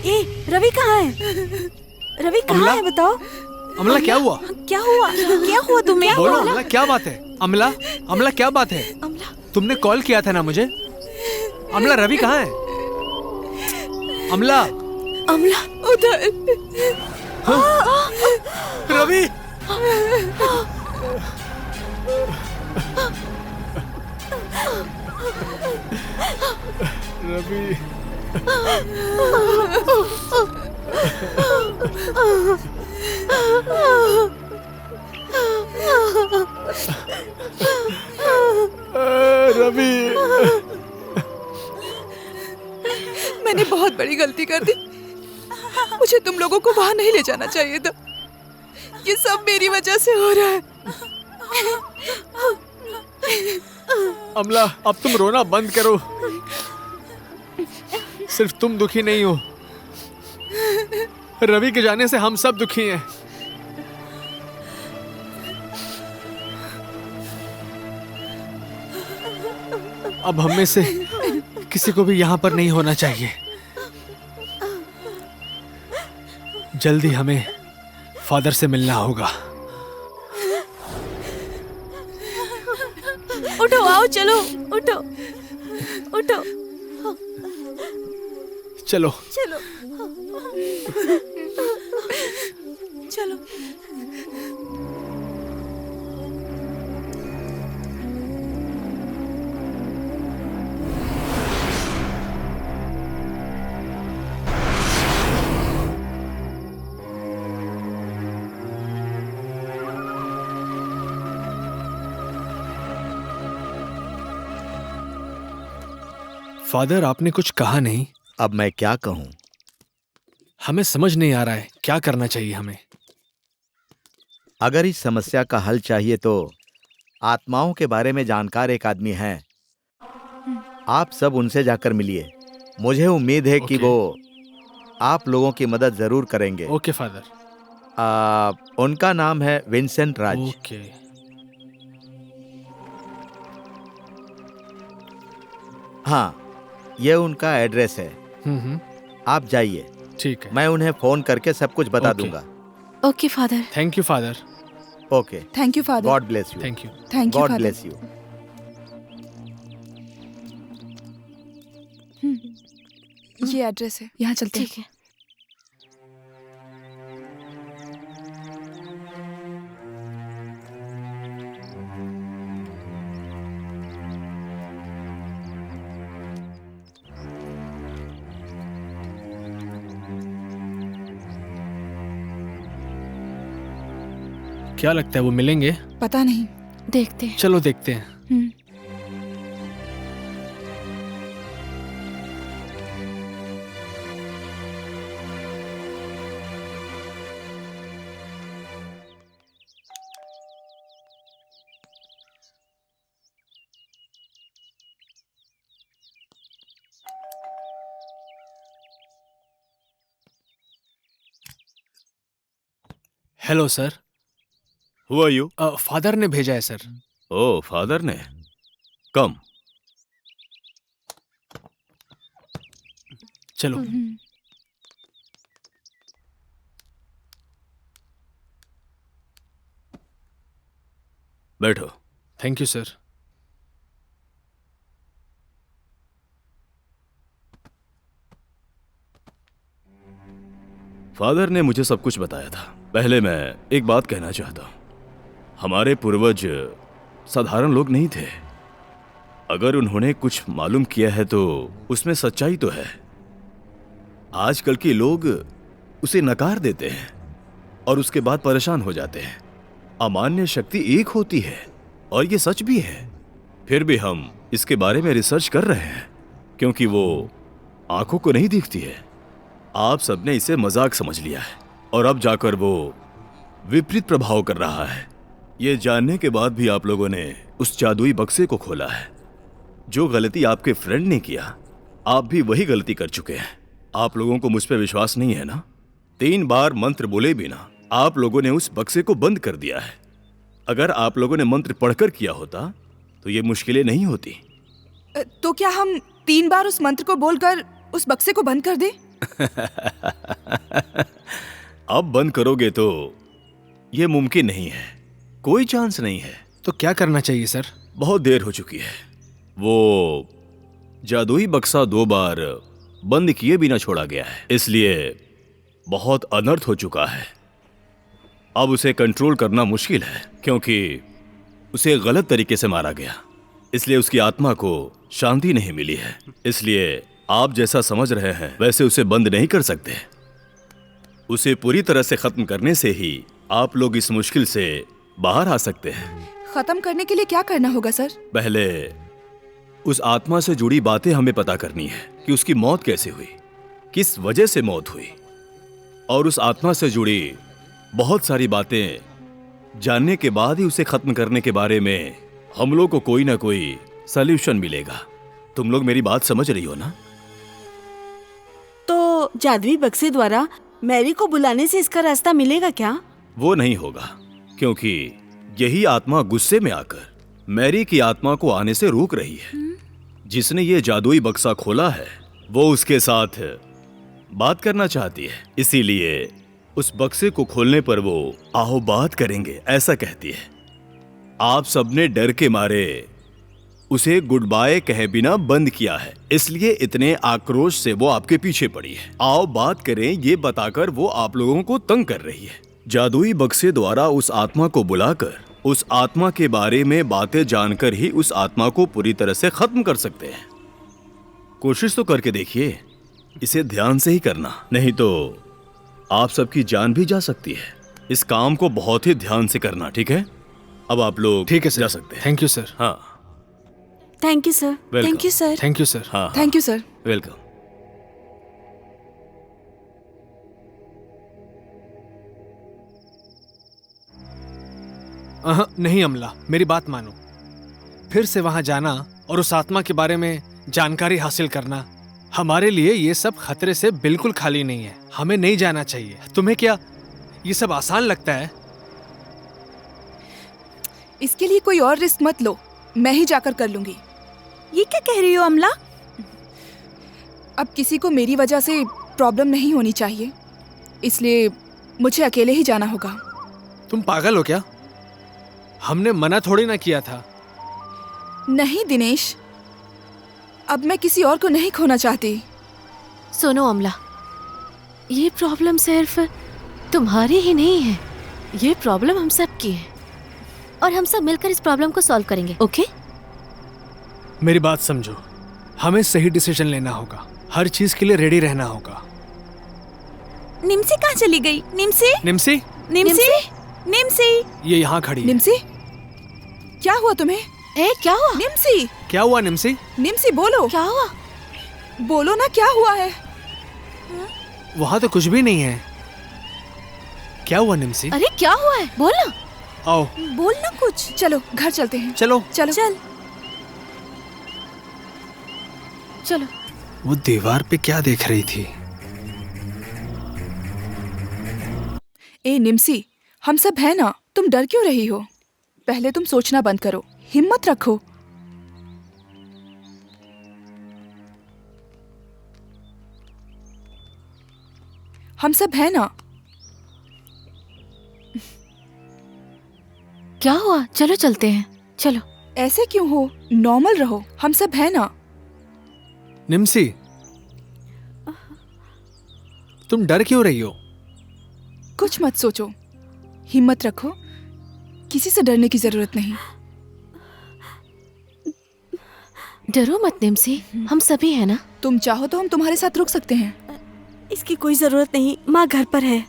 Speaker 5: ए, रवि कहाँ है? रवि कहाँ
Speaker 7: अमला?
Speaker 5: है बताओ?
Speaker 7: अमला क्या हुआ?
Speaker 1: क्या हुआ? क्या हुआ तुम्हें?
Speaker 7: बोलो अमला, क्या बात है? अमला, अमला क्या बात है?
Speaker 6: अमला,
Speaker 7: तुमने कॉल किया था ना मुझे? अमला, रवि कहाँ है? अमला,
Speaker 6: अमला उधर।
Speaker 7: रवि! रवि! रवि!
Speaker 4: मैंने बहुत बड़ी गलती कर दी। मुझे तुम लोगों को वहां नहीं ले जाना चाहिए था। ये सब मेरी वजह से हो रहा है।
Speaker 7: अमला, अब तुम रोना बंद करो। सिर्फ तुम दुखी नहीं हो, रवि के जाने से हम सब दुखी हैं। अब हम में से किसी को भी यहाँ पर नहीं होना चाहिए। जल्दी हमें फादर से मिलना होगा।
Speaker 6: उठो, आओ, चलो, उठो, उठो,
Speaker 7: चलो।
Speaker 6: चलो।
Speaker 1: चलो।
Speaker 7: फादर, आपने कुछ कहा नहीं।
Speaker 8: अब मैं क्या कहूं?
Speaker 7: हमें समझ नहीं आ रहा है क्या करना चाहिए हमें।
Speaker 8: अगर इस समस्या का हल चाहिए तो आत्माओं के बारे में जानकार एक आदमी है, आप सब उनसे जाकर मिलिए। मुझे उम्मीद है कि
Speaker 7: ओके।
Speaker 8: वो आप लोगों की मदद जरूर करेंगे।
Speaker 7: Okay father.
Speaker 8: उनका नाम है विंसेंट राज।
Speaker 7: ओके।
Speaker 8: हाँ, ये उनका एड्रेस है। आप जाइए,
Speaker 7: ठीक है।
Speaker 8: मैं उन्हें फोन करके सब कुछ बता
Speaker 7: ओके।
Speaker 8: दूंगा।
Speaker 6: Okay father.
Speaker 7: Thank you father.
Speaker 8: Okay,
Speaker 4: thank you father.
Speaker 8: God bless you.
Speaker 7: Thank you.
Speaker 4: Thank you
Speaker 8: God
Speaker 4: father.
Speaker 8: Bless you.
Speaker 4: ये एड्रेस है, यहाँ चलते हैं।
Speaker 6: ठीक है।
Speaker 7: क्या लगता है वो मिलेंगे?
Speaker 4: पता नहीं।
Speaker 6: देखते हैं।
Speaker 7: चलो देखते हैं।
Speaker 4: हम्म।
Speaker 7: Hello sir.
Speaker 9: Who are you?
Speaker 7: Father ने भेजा है सर।
Speaker 9: Oh, फादर ने। कम।
Speaker 7: चलो।
Speaker 9: बैठो।
Speaker 7: Thank you sir.
Speaker 9: फादर ने मुझे सब कुछ बताया था। पहले मैं एक बात कहना चाहता हूं। हमारे पूर्वज साधारण लोग नहीं थे। अगर उन्होंने कुछ मालूम किया है तो उसमें सच्चाई तो है। आजकल के लोग उसे नकार देते हैं और उसके बाद परेशान हो जाते हैं। अमान्य शक्ति एक होती है और ये सच भी है। फिर भी हम इसके बारे में रिसर्च कर रहे हैं क्योंकि वो आंखों को नहीं दिखती है। आप सबने इसे मजाक समझ लिया है और अब जाकर वो विपरीत प्रभाव कर रहा है। ये जानने के बाद भी आप लोगों ने उस जादुई बक्से को खोला है। जो गलती आपके फ्रेंड ने किया, आप भी वही गलती कर चुके हैं। आप लोगों को मुझ पर विश्वास नहीं है ना? 3 बार मंत्र बोले बिना आप लोगों ने उस बक्से को बंद कर दिया है। अगर आप लोगों ने मंत्र पढ़कर किया होता तो ये मुश्किलें नहीं होती।
Speaker 4: तो क्या हम 3 बार उस मंत्र को बोलकर उस बक्से को बंद कर दें?
Speaker 9: अब बंद करोगे तो ये मुमकिन नहीं है। कोई चांस नहीं है।
Speaker 7: तो क्या करना चाहिए सर?
Speaker 9: बहुत देर हो चुकी है। वो जादुई बक्सा 2 बार बंद किए बिना छोड़ा गया है, इसलिए बहुत अनर्थ हो चुका है। अब उसे कंट्रोल करना मुश्किल है क्योंकि उसे गलत तरीके से मारा गया, इसलिए उसकी आत्मा को शांति नहीं मिली है। इसलिए आप जैसा समझ रहे हैं वैसे उसे बंद नहीं कर सकते। उसे पूरी तरह से खत्म करने से ही आप लोग इस मुश्किल से बाहर आ सकते हैं।
Speaker 4: खत्म करने के लिए क्या करना होगा सर?
Speaker 9: पहले उस आत्मा से जुड़ी बातें हमें पता करनी है कि उसकी मौत कैसे हुई, किस वजह से मौत हुई, और उस आत्मा से जुड़ी बहुत सारी बातें जानने के बाद ही उसे खत्म करने के बारे में हम लोग को कोई ना कोई सॉल्यूशन मिलेगा। तुम लोग मेरी बात समझ रही हो ना?
Speaker 5: तो जादुई बक्से द्वारा मैरी को बुलाने से इसका रास्ता मिलेगा क्या?
Speaker 9: वो नहीं होगा क्योंकि यही आत्मा गुस्से में आकर मैरी की आत्मा को आने से रोक रही है। जिसने ये जादुई बक्सा खोला है वो उसके साथ बात करना चाहती है, इसीलिए उस बक्से को खोलने पर वो आओ बात करेंगे ऐसा कहती है। आप सबने डर के मारे उसे गुड बाय कहे बिना बंद किया है, इसलिए इतने आक्रोश से वो आपके पीछे पड़ी है। आओ बात करें ये बताकर वो आप लोगों को तंग कर रही है। जादुई बक्से द्वारा उस आत्मा को बुलाकर उस आत्मा के बारे में बातें जानकर ही उस आत्मा को पूरी तरह से खत्म कर सकते हैं। कोशिश तो करके देखिए। इसे ध्यान से ही करना, नहीं तो आप सबकी जान भी जा सकती है। इस काम को बहुत ही ध्यान से करना, ठीक है? अब आप लोग
Speaker 7: ठीक है सर।
Speaker 9: जा सकते हैं।
Speaker 7: Thank you sir.
Speaker 9: हाँ,
Speaker 5: thank you sir.
Speaker 4: Thank you sir.
Speaker 7: Thank you sir.
Speaker 9: हाँ,
Speaker 4: थैंक यू सर।
Speaker 9: वेलकम।
Speaker 7: नहीं अमला, मेरी बात मानो। फिर से वहां जाना और उस आत्मा के बारे में जानकारी हासिल करना हमारे लिए ये सब खतरे से बिल्कुल खाली नहीं है। हमें नहीं जाना चाहिए। तुम्हें क्या ये सब आसान लगता है?
Speaker 4: इसके लिए कोई और रिस्क मत लो, मैं ही जाकर कर लूंगी।
Speaker 1: ये क्या कह रही हो अमला?
Speaker 4: अब किसी को मेरी वजह से प्रॉब्लम नहीं होनी चाहिए, इसलिए मुझे अकेले ही जाना होगा।
Speaker 7: तुम पागल हो क्या? हमने मना थोड़ी ना किया था।
Speaker 4: नहीं दिनेश, अब मैं किसी और को नहीं खोना चाहती।
Speaker 6: सुनो अमला, ये प्रॉब्लम सिर्फ तुम्हारी ही नहीं है, ये प्रॉब्लम हम सब की है और हम सब मिलकर इस प्रॉब्लम को सॉल्व करेंगे, ओके?
Speaker 7: मेरी बात समझो, हमें सही डिसीजन लेना होगा, हर चीज के लिए रेडी रहना होगा।
Speaker 1: निम्सी कहाँ चली गई? निम्सी?
Speaker 7: निम्सी,
Speaker 1: निम्सी? निम्सी?
Speaker 7: ये यहाँ खड़ी है।
Speaker 4: निम्सी, क्या हुआ तुम्हें?
Speaker 6: ए, क्या हुआ?
Speaker 4: निम्सी,
Speaker 7: क्या हुआ निम्सी?
Speaker 4: निम्सी बोलो।
Speaker 6: क्या हुआ?
Speaker 4: बोलो ना, क्या हुआ है?
Speaker 7: वहाँ तो कुछ भी नहीं है। क्या हुआ निम्सी?
Speaker 6: अरे क्या हुआ है, बोल ना।
Speaker 7: आओ
Speaker 1: बोल ना कुछ।
Speaker 4: चलो घर चलते हैं।
Speaker 7: चलो।
Speaker 4: चलो
Speaker 1: चल।
Speaker 6: चलो।
Speaker 7: वो दीवार पे क्या देख रही थी?
Speaker 4: ए निम्सी, हम सब है ना, तुम डर क्यों रही हो? पहले तुम सोचना बंद करो, हिम्मत रखो। हम सब है ना।
Speaker 6: क्या हुआ? चलो चलते हैं, चलो।
Speaker 4: ऐसे क्यों हो? नॉर्मल रहो, हम सब है ना।
Speaker 7: निम्सी, तुम डर क्यों रही हो?
Speaker 4: कुछ मत सोचो, हिम्मत रखो, किसी से डरने की जरूरत नहीं।
Speaker 6: डरो मत निम्सी, हम सभी है ना।
Speaker 4: तुम चाहो तो हम तुम्हारे साथ रुक सकते हैं।
Speaker 5: इसकी कोई जरूरत नहीं, माँ घर पर है,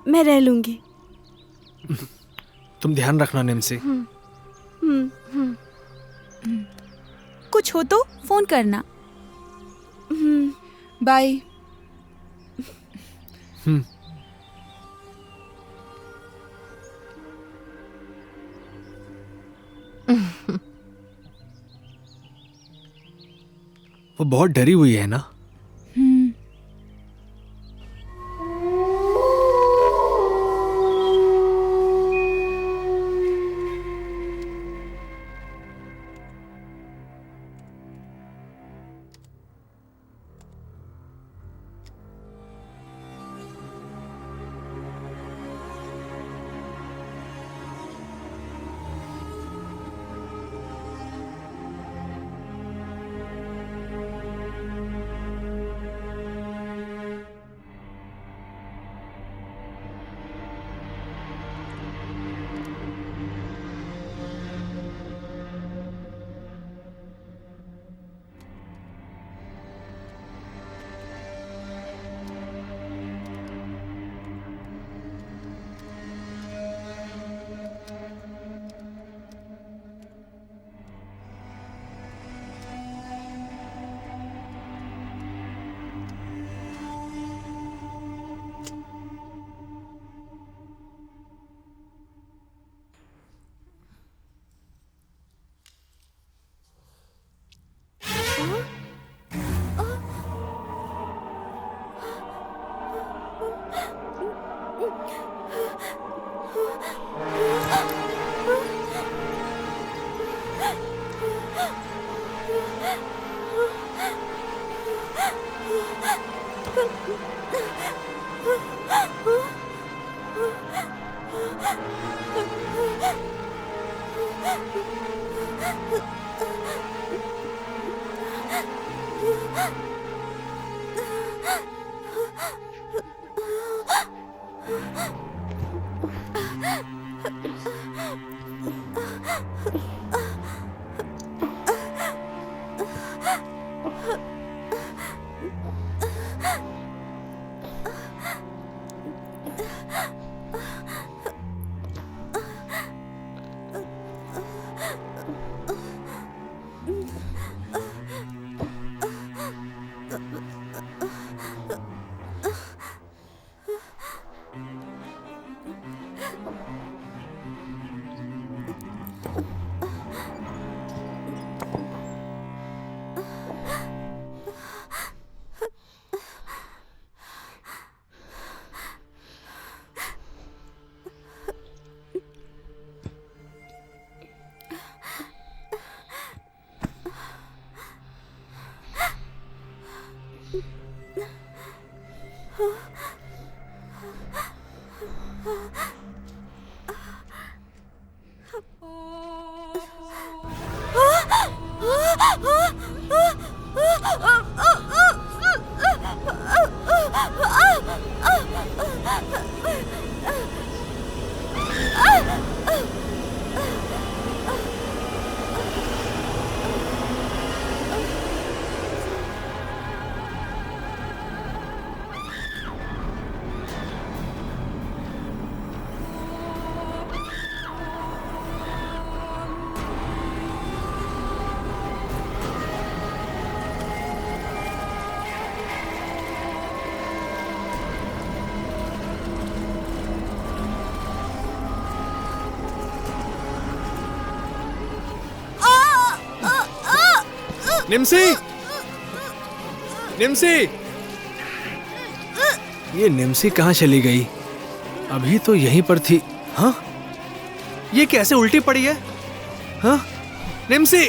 Speaker 5: मैं रह लूंगी।
Speaker 7: तुम ध्यान रखना निम्सी।
Speaker 1: कुछ हो तो फोन करना।
Speaker 4: बाय।
Speaker 7: वो बहुत डरी हुई है ना। निम्सी, निम्सी, ये निम्सी कहाँ चली गई? अभी तो यहीं पर थी। हाँ, ये कैसे उल्टी पड़ी है? हाँ, निम्सी,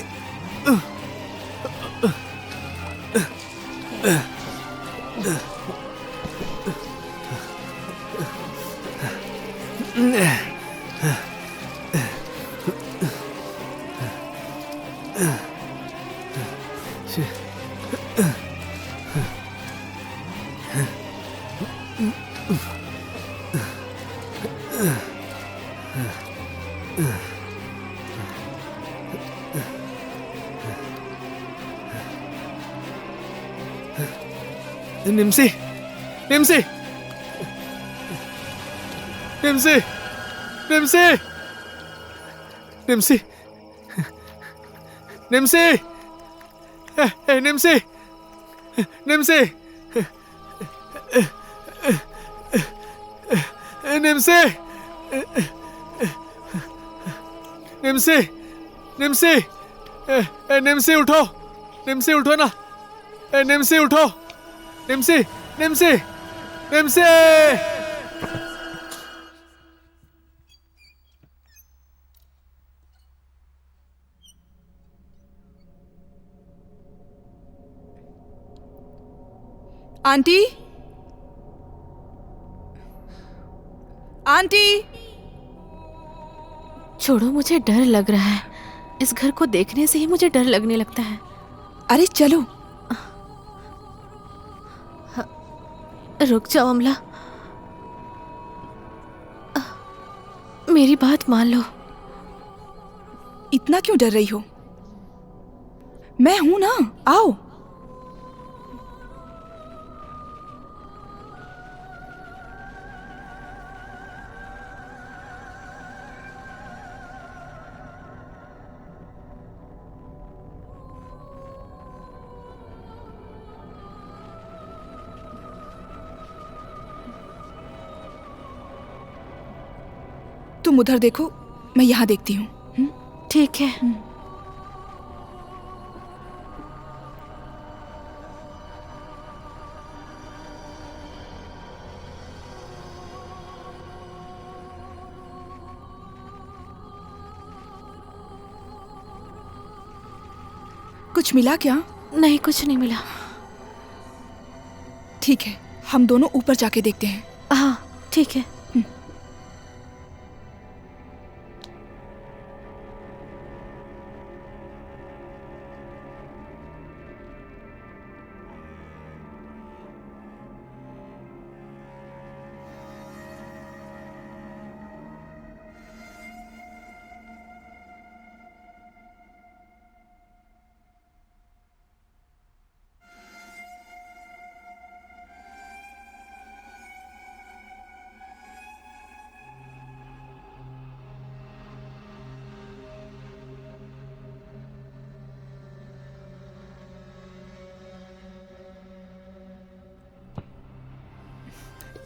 Speaker 7: निम्सी, निम्सी, निम्सी, निम्सी, निम्सी, निम्सी, निम्सी, निम्सी, निम्सी, निम्सी, निम्सी, निम्सी उठो, निम्सी उठो ना, निम्सी उठो, निम्सी, निम्सी, निम्सी।
Speaker 4: आंटी, आंटी,
Speaker 6: छोड़ो, मुझे डर लग रहा है। इस घर को देखने से ही मुझे डर लगने लगता है।
Speaker 4: अरे चलो।
Speaker 6: रुक जाओ अमला, मेरी बात मान लो।
Speaker 4: इतना क्यों डर रही हो? मैं हूं ना, आओ। तुम उधर देखो, मैं यहाँ देखती हूँ।
Speaker 6: ठीक है।
Speaker 4: कुछ मिला क्या?
Speaker 6: नहीं, कुछ नहीं मिला।
Speaker 4: ठीक है, हम दोनों ऊपर जाके देखते हैं।
Speaker 6: हाँ ठीक है।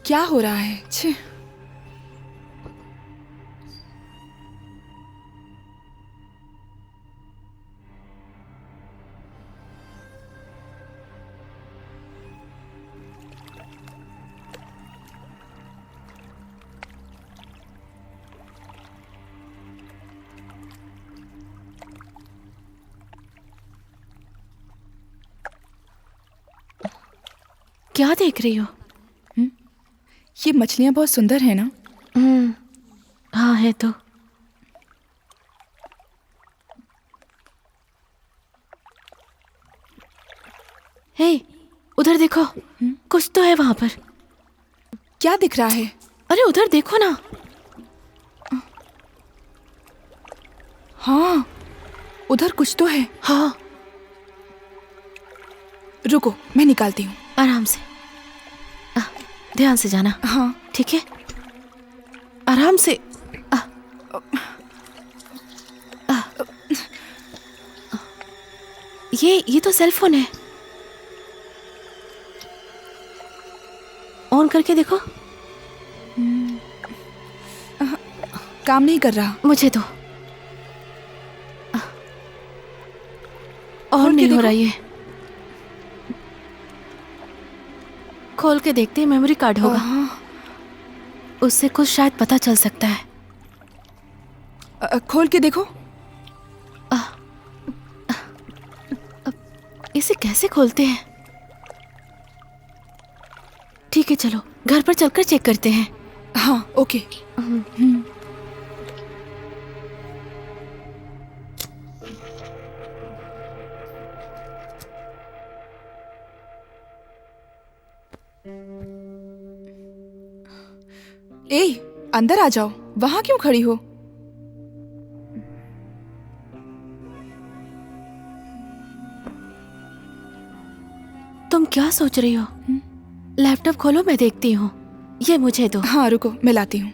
Speaker 4: क्या हो रहा है? छे।
Speaker 6: क्या देख रही हो?
Speaker 4: ये मछलियां बहुत सुंदर है ना?
Speaker 6: हाँ है तो। हे, उधर देखो। कुछ तो है वहां पर।
Speaker 4: क्या दिख रहा है?
Speaker 6: अरे उधर देखो ना।
Speaker 4: हाँ, उधर कुछ तो है।
Speaker 6: हाँ,
Speaker 4: रुको, मैं निकालती हूँ।
Speaker 6: आराम से, ध्यान से जाना।
Speaker 4: हाँ
Speaker 6: ठीक है, आराम से। ये तो सेल फोन है। ऑन करके देखो।
Speaker 4: काम नहीं कर रहा।
Speaker 6: मुझे तो ऑन नहीं हो रहा। ये खोल के देखते हैं, मेमोरी कार्ड होगा। उससे कुछ शायद पता चल सकता है।
Speaker 4: खोल के देखो।
Speaker 6: इसे कैसे खोलते हैं? ठीक है, चलो घर पर चलकर चेक करते हैं।
Speaker 4: हाँ ओके। ए, अंदर आ जाओ। वहां क्यों खड़ी हो?
Speaker 6: तुम क्या सोच रही हो? लैपटॉप खोलो, मैं देखती हूँ। ये मुझे दो।
Speaker 4: हाँ रुको, मैं लाती हूँ।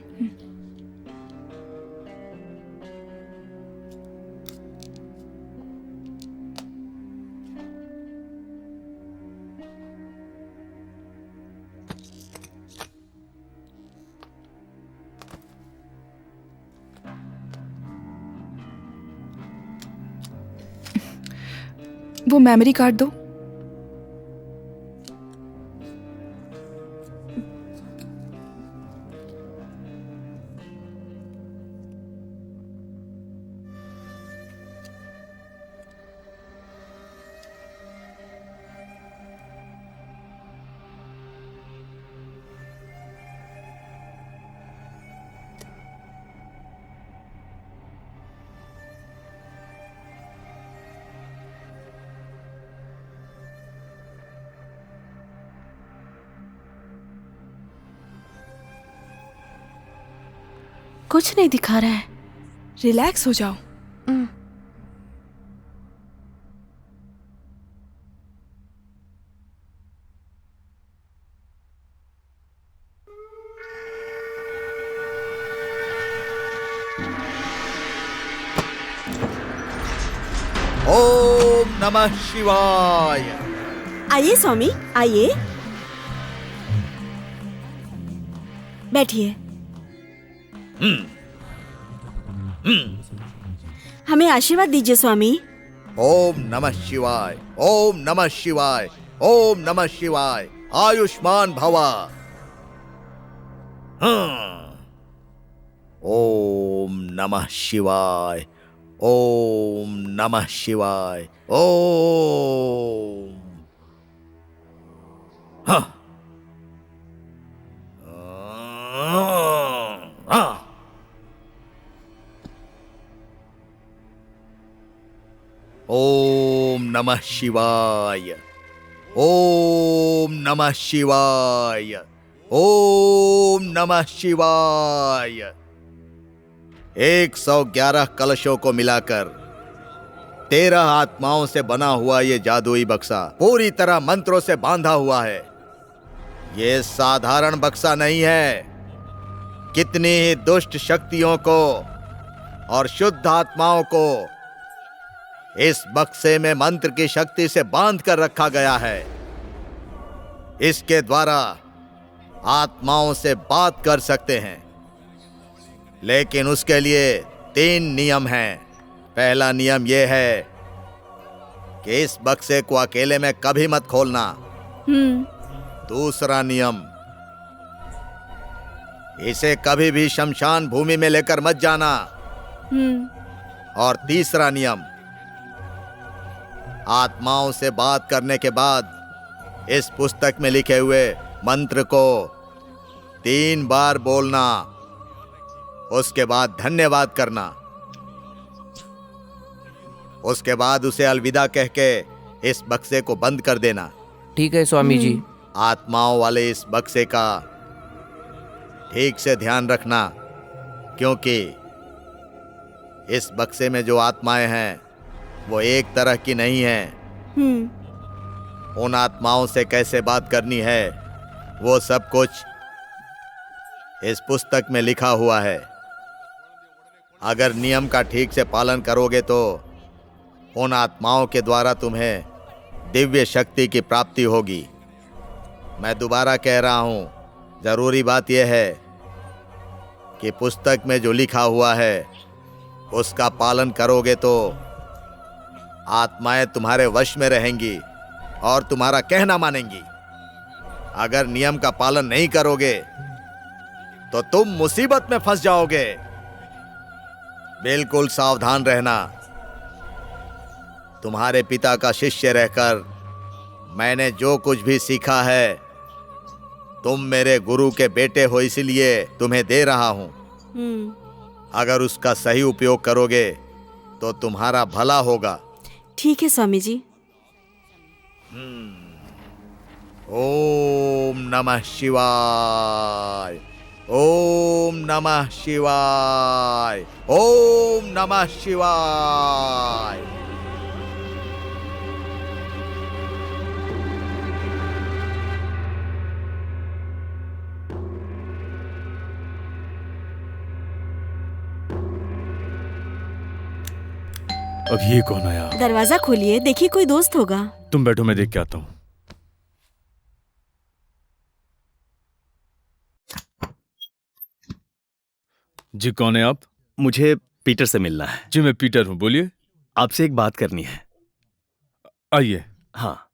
Speaker 4: वो मेमोरी कार्ड दो।
Speaker 6: कुछ नहीं दिखा रहा है।
Speaker 4: रिलैक्स हो जाओ।
Speaker 8: ओम नमः शिवाय।
Speaker 5: आइए स्वामी, आइए, बैठिए। हमें आशीर्वाद दीजिए स्वामी।
Speaker 8: ओम नमः शिवाय, ओम नमः शिवाय, ओम नमः शिवाय। आयुष्मान भवा। ओम नमः शिवाय, ओम नमः शिवाय। ओम ओम नमः शिवाय, ओम नमः शिवाय, ओम नमः शिवाय। 111 कलशों को मिलाकर 13 आत्माओं से बना हुआ ये जादुई बक्सा पूरी तरह मंत्रों से बांधा हुआ है। ये साधारण बक्सा नहीं है। कितनी ही दुष्ट शक्तियों को और शुद्ध आत्माओं को इस बक्से में मंत्र की शक्ति से बांध कर रखा गया है। इसके द्वारा आत्माओं से बात कर सकते हैं, लेकिन उसके लिए 3 नियम हैं। पहला नियम यह है कि इस बक्से को अकेले में कभी मत खोलना। दूसरा नियम, इसे कभी भी शमशान भूमि में लेकर मत जाना। और तीसरा नियम, आत्माओं से बात करने के बाद इस पुस्तक में लिखे हुए मंत्र को 3 बार बोलना, उसके बाद धन्यवाद करना, उसके बाद उसे अलविदा कह के इस बक्से को बंद कर देना।
Speaker 10: ठीक है स्वामी जी।
Speaker 8: आत्माओं वाले इस बक्से का ठीक से ध्यान रखना, क्योंकि इस बक्से में जो आत्माएं हैं वो एक तरह की नहीं हैं। उन आत्माओं से कैसे बात करनी है वो सब कुछ इस पुस्तक में लिखा हुआ है। अगर नियम का ठीक से पालन करोगे तो उन आत्माओं के द्वारा तुम्हें दिव्य शक्ति की प्राप्ति होगी। मैं दोबारा कह रहा हूँ, जरूरी बात यह है कि पुस्तक में जो लिखा हुआ है उसका पालन करोगे तो आत्माएं तुम्हारे वश में रहेंगी और तुम्हारा कहना मानेंगी। अगर नियम का पालन नहीं करोगे तो तुम मुसीबत में फंस जाओगे। बिल्कुल सावधान रहना। तुम्हारे पिता का शिष्य रहकर मैंने जो कुछ भी सीखा है, तुम मेरे गुरु के बेटे हो इसलिए तुम्हें दे रहा हूं। अगर उसका सही उपयोग करोगे तो तुम्हारा भला होगा।
Speaker 5: ठीक है स्वामी जी।
Speaker 8: ओम नमः शिवाय, ओम नमः शिवाय, ओम नमः शिवाय।
Speaker 2: अब ये कौन आया?
Speaker 5: दरवाजा खोलिए, देखिए कोई दोस्त होगा।
Speaker 2: तुम बैठो, मैं देख के आता हूँ। जी कौन है आप?
Speaker 9: मुझे पीटर से मिलना है।
Speaker 2: जी मैं पीटर हूँ, बोलिए।
Speaker 9: आपसे एक बात करनी है।
Speaker 2: आइए
Speaker 9: हाँ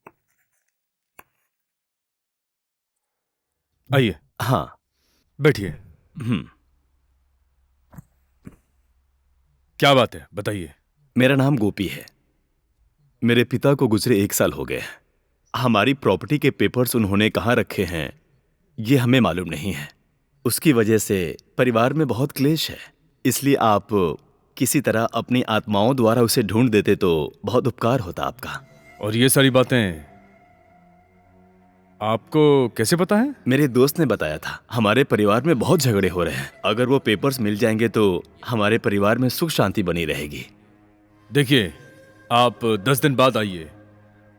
Speaker 2: आइए,
Speaker 9: हाँ।
Speaker 2: बैठिए। क्या बात है, बताइए।
Speaker 9: मेरा नाम गोपी है। मेरे पिता को गुजरे 1 साल हो गए। हमारी प्रॉपर्टी के पेपर्स उन्होंने कहाँ रखे हैं ये हमें मालूम नहीं है। उसकी वजह से परिवार में बहुत क्लेश है। इसलिए आप किसी तरह अपनी आत्माओं द्वारा उसे ढूंढ देते तो बहुत उपकार होता आपका।
Speaker 2: और ये सारी बातें आपको कैसे पता है?
Speaker 9: मेरे दोस्त ने बताया था। हमारे परिवार में बहुत झगड़े हो रहे हैं। अगर वो पेपर्स मिल जाएंगे तो हमारे परिवार में सुख शांति बनी रहेगी।
Speaker 2: देखिए, आप 10 दिन बाद आइए,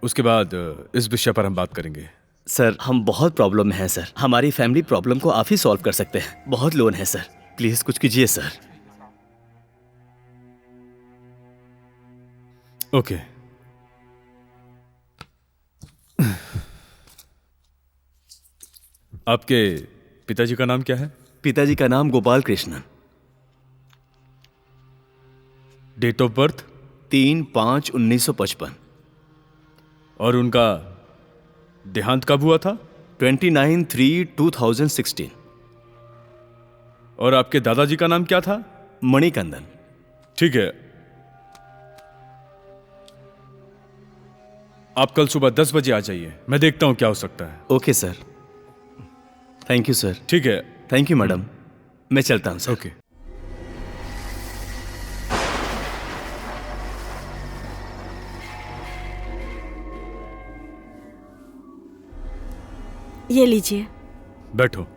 Speaker 2: उसके बाद इस विषय पर हम बात करेंगे।
Speaker 9: सर, हम बहुत प्रॉब्लम में हैं सर। हमारी फैमिली प्रॉब्लम को आप ही सॉल्व कर सकते हैं। बहुत लोन है सर, प्लीज कुछ कीजिए सर।
Speaker 2: ओके। आपके पिताजी का नाम क्या है?
Speaker 9: पिताजी का नाम Gopal Krishnan.
Speaker 2: Date of birth?
Speaker 9: 3/5/1955।
Speaker 2: और उनका देहांत कब हुआ था?
Speaker 9: 29/3/2016।
Speaker 2: और आपके दादाजी का नाम क्या था?
Speaker 9: मणिकंदन।
Speaker 2: ठीक है, आप कल सुबह 10 बजे आ जाइए, मैं देखता हूं क्या हो सकता है।
Speaker 9: Okay sir. Thank you sir.
Speaker 2: ठीक है।
Speaker 9: Thank you madam. मैं चलता हूं सर।
Speaker 2: ओके।
Speaker 5: ये लीजिए।
Speaker 2: बैठो।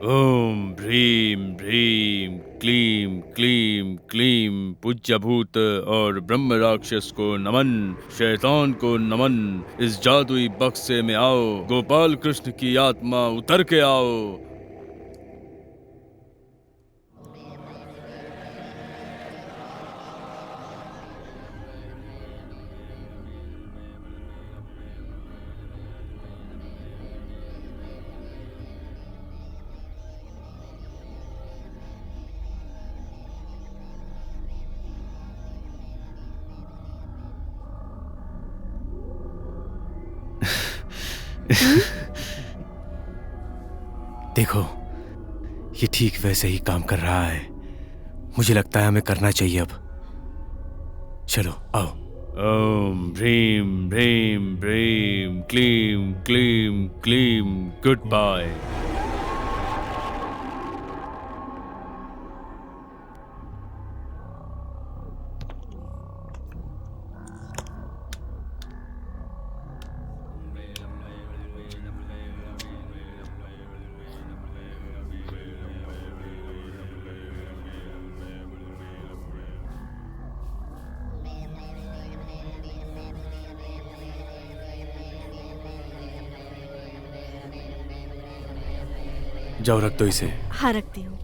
Speaker 2: ओम भ्रीम भ्रीम क्लीम क्लीम क्लीम। पूज्य भूत और ब्रह्म राक्षस को नमन, शैतान को नमन। इस जादुई बक्से में आओ, गोपाल कृष्ण की आत्मा उतर के आओ। देखो, ये ठीक वैसे ही काम कर रहा है। मुझे लगता है हमें करना चाहिए अब। चलो आओ। ओम भ्रीम भ्रीम भ्रीम क्लीम क्लीम क्लीम। Good bye. जाओ, रख दो इसे।
Speaker 5: हाँ, रखती हूँ।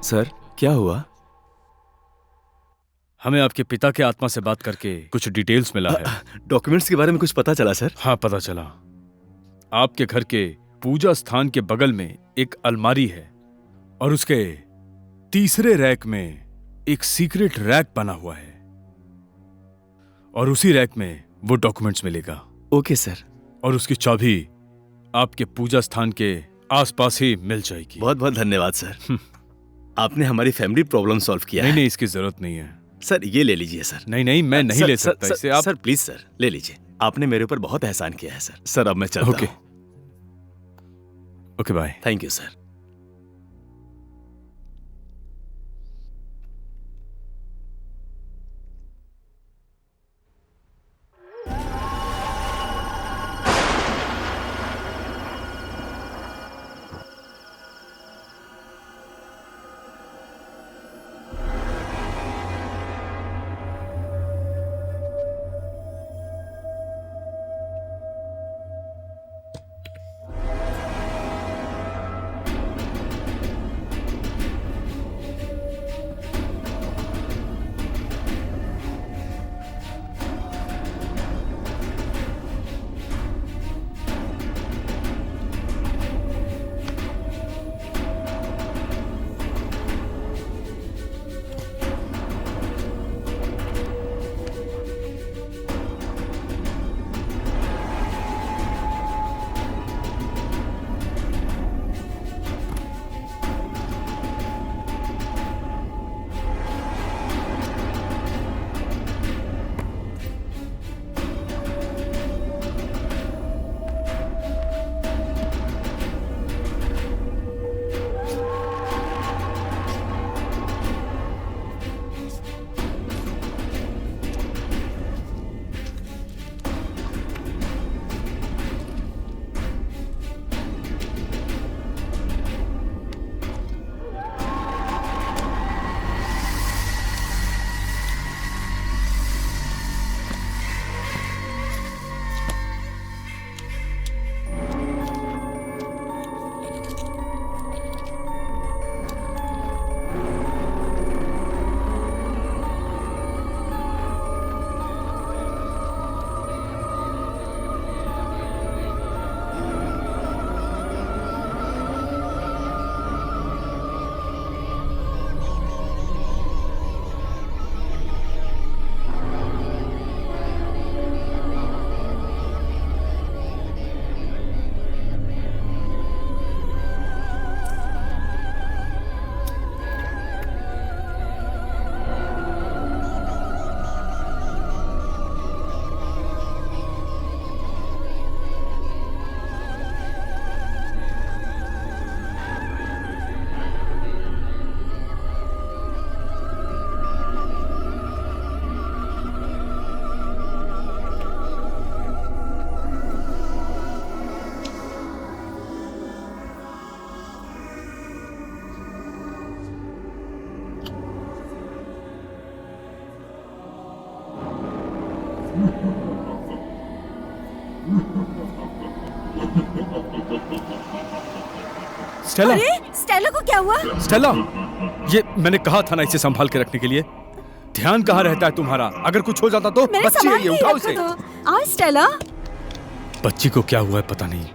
Speaker 9: सर, क्या हुआ?
Speaker 2: हमें आपके पिता के आत्मा से बात करके कुछ डिटेल्स मिला है।
Speaker 9: डॉक्यूमेंट्स के बारे में कुछ पता चला सर?
Speaker 2: हाँ, पता चला। आपके घर के पूजा स्थान के बगल में एक अलमारी है और उसके तीसरे रैक में एक सीक्रेट रैक बना हुआ है और उसी रैक में वो डॉक्यूमेंट्स मिलेगा।
Speaker 9: Okay sir.
Speaker 2: और उसकी चाबी आपके पूजा स्थान के आसपास ही मिल जाएगी।
Speaker 9: बहुत बहुत धन्यवाद सर। आपने हमारी फैमिली प्रॉब्लम सॉल्व किया है।
Speaker 2: नहीं, इसकी जरूरत नहीं है
Speaker 9: सर। ये ले लीजिए सर।
Speaker 2: नहीं, मैं नहीं ले सकता इसे। आप
Speaker 9: सर प्लीज सर, ले लीजिए। आपने मेरे ऊपर बहुत एहसान किया है सर। सर अब मैं चलता हूँ।
Speaker 2: Okay bye.
Speaker 9: Thank you sir.
Speaker 3: Stella,
Speaker 5: अरे स्टेला को क्या हुआ?
Speaker 3: स्टेला, ये मैंने कहा था ना इसे संभाल के रखने के लिए। ध्यान कहाँ रहता है तुम्हारा? अगर कुछ हो जाता तो?
Speaker 5: मैंने
Speaker 3: बच्ची है
Speaker 5: संभाल
Speaker 3: ये,
Speaker 5: के
Speaker 3: उठाओ
Speaker 5: रखा
Speaker 3: इसे।
Speaker 5: था। आओ स्टेला।
Speaker 3: बच्ची को क्या हुआ है पता नहीं,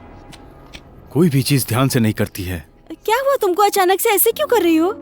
Speaker 3: कोई भी चीज ध्यान से नहीं करती है।
Speaker 5: क्या हुआ तुमको? अचानक से ऐसे क्यों कर रही हो?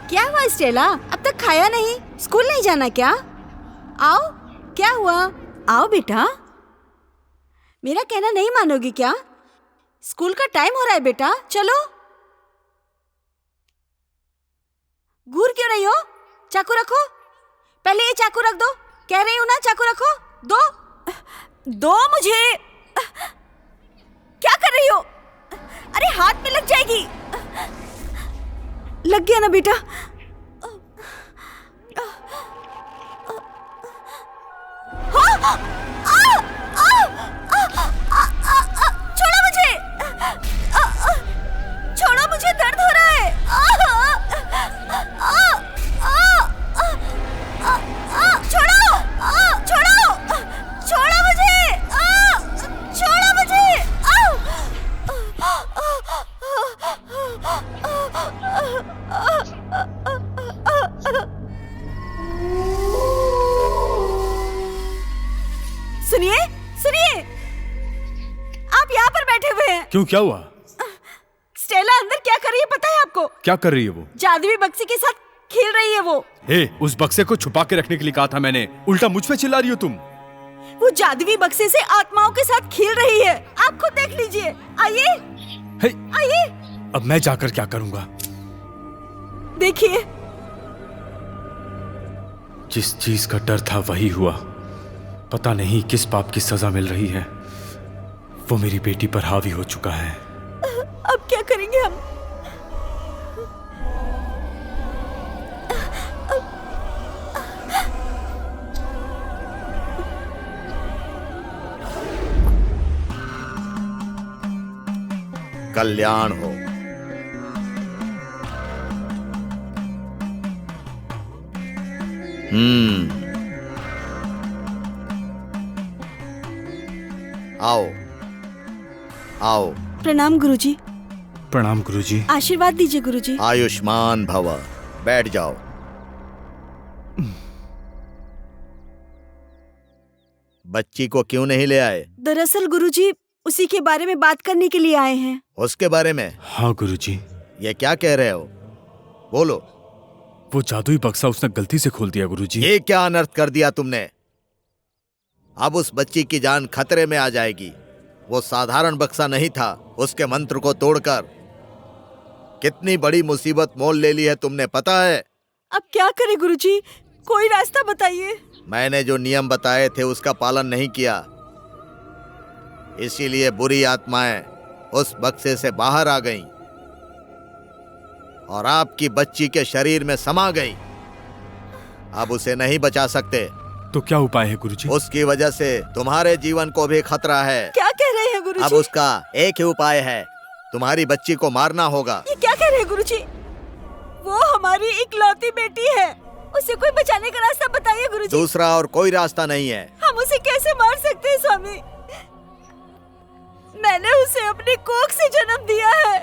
Speaker 5: क्या हुआ स्टेला? अब तक खाया नहीं? स्कूल नहीं जाना क्या? आओ, क्या हुआ? आओ बेटा। मेरा कहना नहीं मानोगी क्या? स्कूल का टाइम हो रहा है बेटा, चलो। घूर क्यों रही हो? चाकू रखो। पहले ये चाकू रख दो। कह रही हूं ना, चाकू रखो। दो मुझे। क्या कर रही हो? अरे हाथ में लग जाएगी। लग गया ना बेटा? छोड़ो मुझे। छोड़ो मुझे, दर्द हो रहा है। छोड़ो, छोड़ो, छोड़ो मुझे, छोड़ो मुझे। सुनिए, सुनिए, आप यहाँ पर बैठे हुए हैं।
Speaker 3: क्यों, क्या हुआ?
Speaker 1: स्टेला अंदर क्या कर रही है पता है आपको?
Speaker 3: क्या कर रही है वो?
Speaker 1: जादुई बक्से के साथ खेल रही है वो।
Speaker 3: हे, उस बक्से को छुपा के रखने के लिए कहा था मैंने, उल्टा मुझ पे चिल्ला रही हो तुम।
Speaker 1: वो जादुई बक्से से आत्माओं के साथ खेल रही है। आप खुद देख लीजिए। आइए,
Speaker 3: हे,
Speaker 1: आइए,
Speaker 3: अब मैं जाकर क्या करूंगा?
Speaker 1: देखिए।
Speaker 3: जिस चीज का डर था वही हुआ। पता नहीं किस पाप की सजा मिल रही है। वो मेरी बेटी पर हावी हो चुका है।
Speaker 1: अब क्या करेंगे हम?
Speaker 8: कल्याण हो। आओ, आओ।
Speaker 5: प्रणाम गुरुजी।
Speaker 3: प्रणाम गुरुजी।
Speaker 5: आशीर्वाद दीजिए गुरुजी।
Speaker 8: आयुष्मान भव। बैठ जाओ। बच्ची को क्यों नहीं ले आए?
Speaker 5: दरअसल गुरुजी उसी के बारे में बात करने के लिए आए हैं।
Speaker 8: उसके बारे में?
Speaker 3: हाँ गुरुजी।
Speaker 8: ये क्या कह रहे हो? बोलो।
Speaker 3: वो जादुई बक्सा उसने गलती से खोल दिया गुरुजी।
Speaker 8: ये क्या अनर्थ कर दिया तुमने? अब उस बच्ची की जान खतरे में आ जाएगी। वो साधारण बक्सा नहीं था। उसके मंत्र को तोड़कर कितनी बड़ी मुसीबत मोल ले ली है तुमने, पता है?
Speaker 1: अब क्या करें गुरुजी? कोई रास्ता बताइए।
Speaker 8: मैंने जो नियम बताए थे उसका पालन नहीं किया, इसीलिए बुरी आत्माएं उस बक्से से बाहर आ गईं और आपकी बच्ची के शरीर में समा गईं। अब उसे नहीं बचा सकते।
Speaker 3: तो क्या उपाय है गुरुजी?
Speaker 8: उसकी वजह से तुम्हारे जीवन को भी खतरा है।
Speaker 1: क्या कह रहे हैं गुरुजी?
Speaker 8: अब उसका एक ही उपाय है, तुम्हारी बच्ची को मारना होगा।
Speaker 1: ये क्या कह रहे हैं गुरुजी? वो हमारी इकलौती बेटी है। उसे कोई बचाने का रास्ता बताइए गुरुजी।
Speaker 8: दूसरा और कोई रास्ता नहीं है।
Speaker 1: हम उसे कैसे मार सकते हैं स्वामी? मैंने उसे अपनी कोख से जन्म दिया है।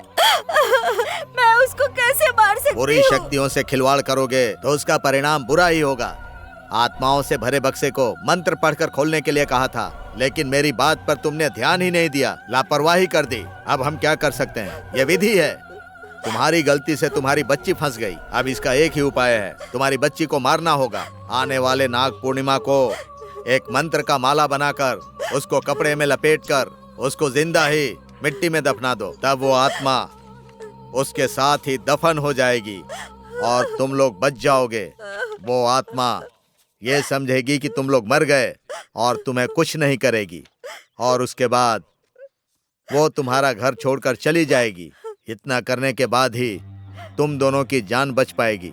Speaker 1: मैं उसको कैसे मार सकती हूँ?
Speaker 8: बुरी शक्तियों से खिलवाड़ करोगे तो उसका परिणाम बुरा ही होगा। आत्माओं से भरे बक्से को मंत्र पढ़कर खोलने के लिए कहा था, लेकिन मेरी बात पर तुमने ध्यान ही नहीं दिया, लापरवाही कर दी। अब हम क्या कर सकते हैं? ये विधि है। तुम्हारी गलती से तुम्हारी बच्ची फंस गई। अब इसका एक ही उपाय है, तुम्हारी बच्ची को मारना होगा। आने वाले नाग पूर्णिमा को एक मंत्र का माला बनाकर उसको कपड़े में लपेटकर उसको जिंदा ही मिट्टी में दफना दो। तब वो आत्मा उसके साथ ही दफन हो जाएगी और तुम लोग बच जाओगे। वो आत्मा ये समझेगी कि तुम लोग मर गए और तुम्हें कुछ नहीं करेगी, और उसके बाद वो तुम्हारा घर छोड़कर चली जाएगी। इतना करने के बाद ही तुम दोनों की जान बच पाएगी।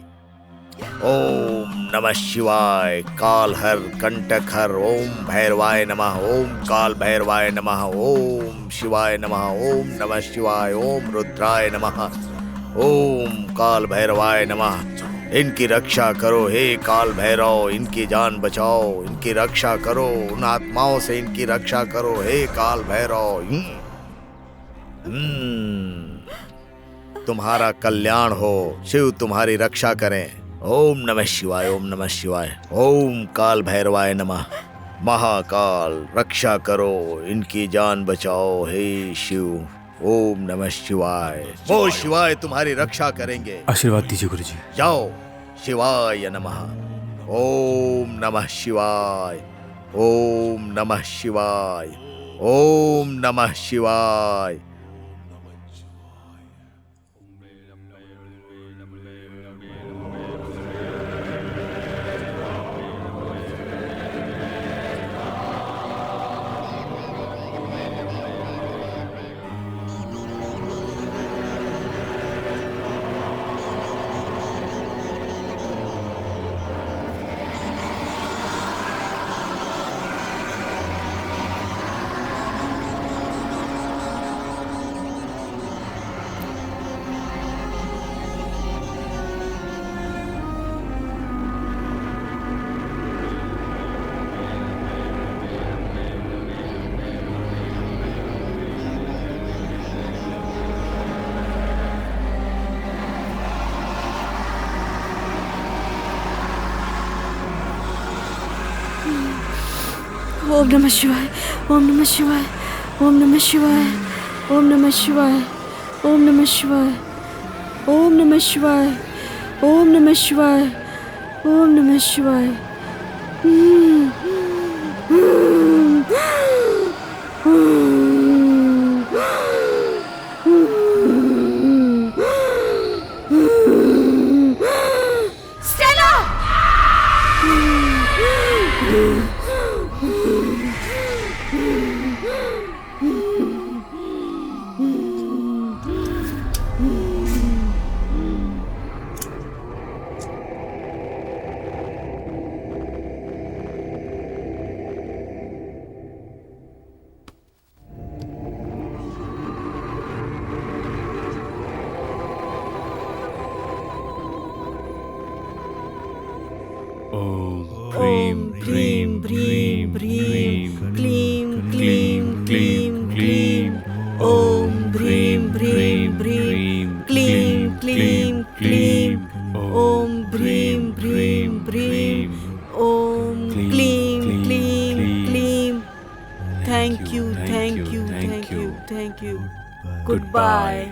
Speaker 8: ओम नमः शिवाय, काल हर कंटक हर, ओम भैरवाय नमः, ओम काल भैरवाय नमः, ओम शिवाय नमः, ओम नमः शिवाय, ओम रुद्राय नमः, ओम काल भैरवाय नमः। इनकी रक्षा करो हे काल भैरव, इनकी जान बचाओ, इनकी रक्षा करो, उन आत्माओं से इनकी रक्षा करो हे काल भैरव। तुम्हारा कल्याण हो, शिव तुम्हारी रक्षा करें। ओम नमः शिवाय, ओम नमः शिवाय, ओम काल भैरवाय नमः। महाकाल रक्षा करो, इनकी जान बचाओ हे शिव। ओम नमः शिवाय। वो शिवाय तुम्हारी रक्षा करेंगे।
Speaker 3: आशीर्वाद दीजिए गुरुजी।
Speaker 8: जाओ, शिवाय नमः। ओम नमः शिवाय, ओम नमः शिवाय, ओम नमः शिवाय।
Speaker 5: ओम नमः शिवाय, ओम नमः शिवाय, ओम नमः शिवाय, ओम नमः शिवाय, ओम नमः शिवाय, ओम नमः शिवाय, ओम नमः शिवाय, ओम नमः शिवाय।
Speaker 2: ह्रीं ह्रीं ह्रीं ह्रीं क्लीं क्लीं क्लीं क्लीं। ॐ ह्रीं ह्रीं ह्रीं क्लीं क्लीं क्लीं। ॐ ह्रीं ह्रीं ह्रीं ॐ क्लीं क्लीं क्लीं। Thank you, thank you, thank you, thank you. Good bye.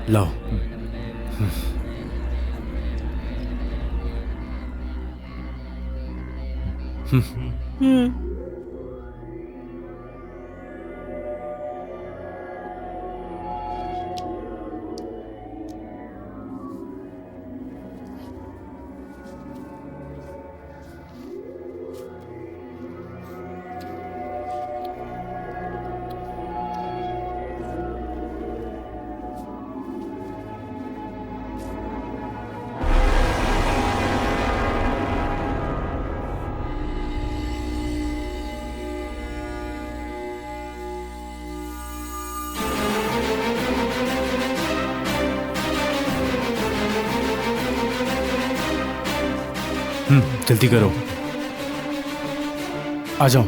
Speaker 3: लाओ। जल्दी करो, आ जाओ।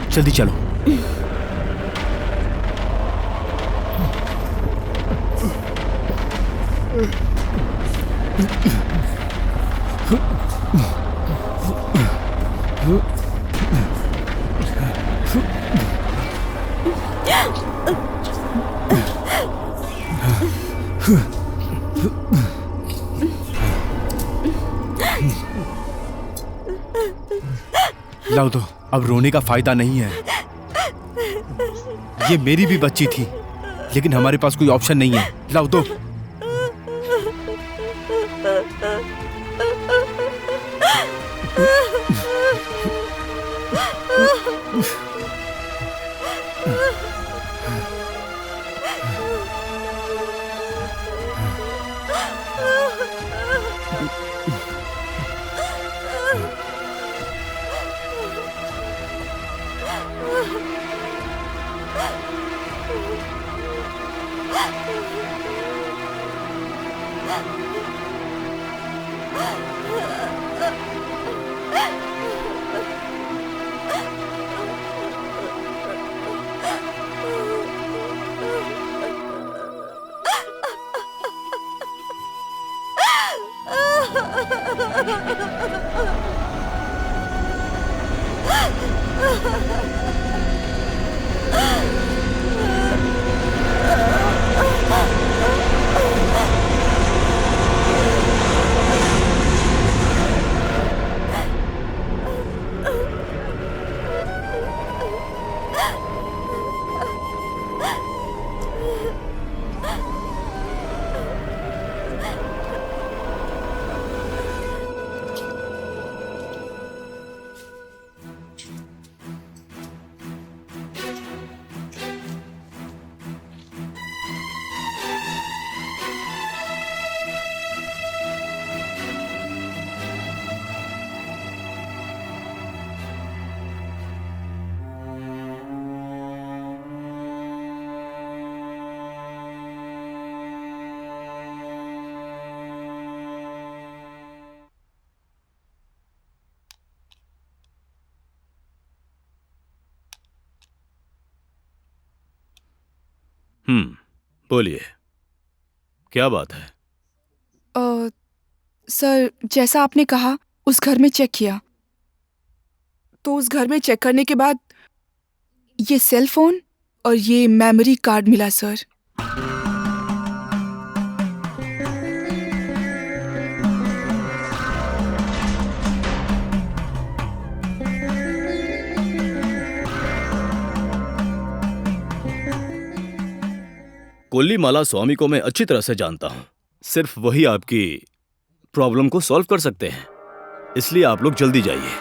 Speaker 3: जल्दी चलो। लाओ दो, अब रोने का फायदा नहीं है। ये मेरी भी बच्ची थी, लेकिन हमारे पास कोई ऑप्शन नहीं है। लाओ दो।
Speaker 9: बोलिए, क्या बात है?
Speaker 4: सर, जैसा आपने कहा उस घर में चेक किया, तो उस घर में चेक करने के बाद ये सेल फोन और ये मेमोरी कार्ड मिला सर।
Speaker 9: कोल्लीमाला स्वामी को मैं अच्छी तरह से जानता हूं। सिर्फ वही आपकी प्रॉब्लम को सॉल्व कर सकते हैं, इसलिए आप लोग जल्दी जाइए।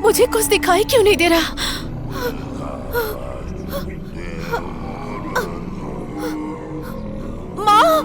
Speaker 6: मुझे कुछ दिखाई क्यों नहीं दे रहा? माँ!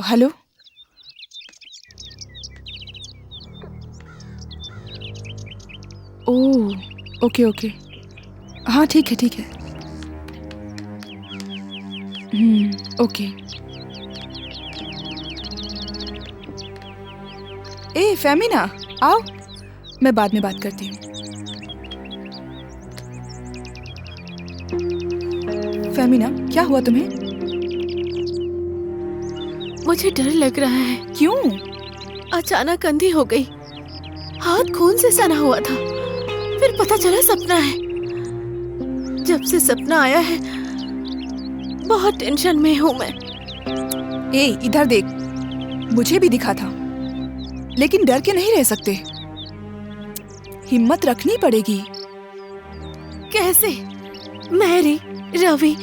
Speaker 4: हेलो। ओह, ओके ओके, हाँ ठीक है ठीक है। ओके। ए फेमिना, आओ, मैं बाद में बात करती हूँ। फेमिना, क्या हुआ तुम्हें?
Speaker 6: मुझे डर लग रहा है।
Speaker 4: क्यों?
Speaker 6: अचानक अंधी हो गई, हाथ खून से सना हुआ था, फिर पता चला सपना है। जब से सपना आया है बहुत टेंशन में हूँ मैं।
Speaker 4: ए इधर देख, मुझे भी दिखा था, लेकिन डर के नहीं रह सकते, हिम्मत रखनी पड़ेगी।
Speaker 6: कैसे? मैरी, रवि,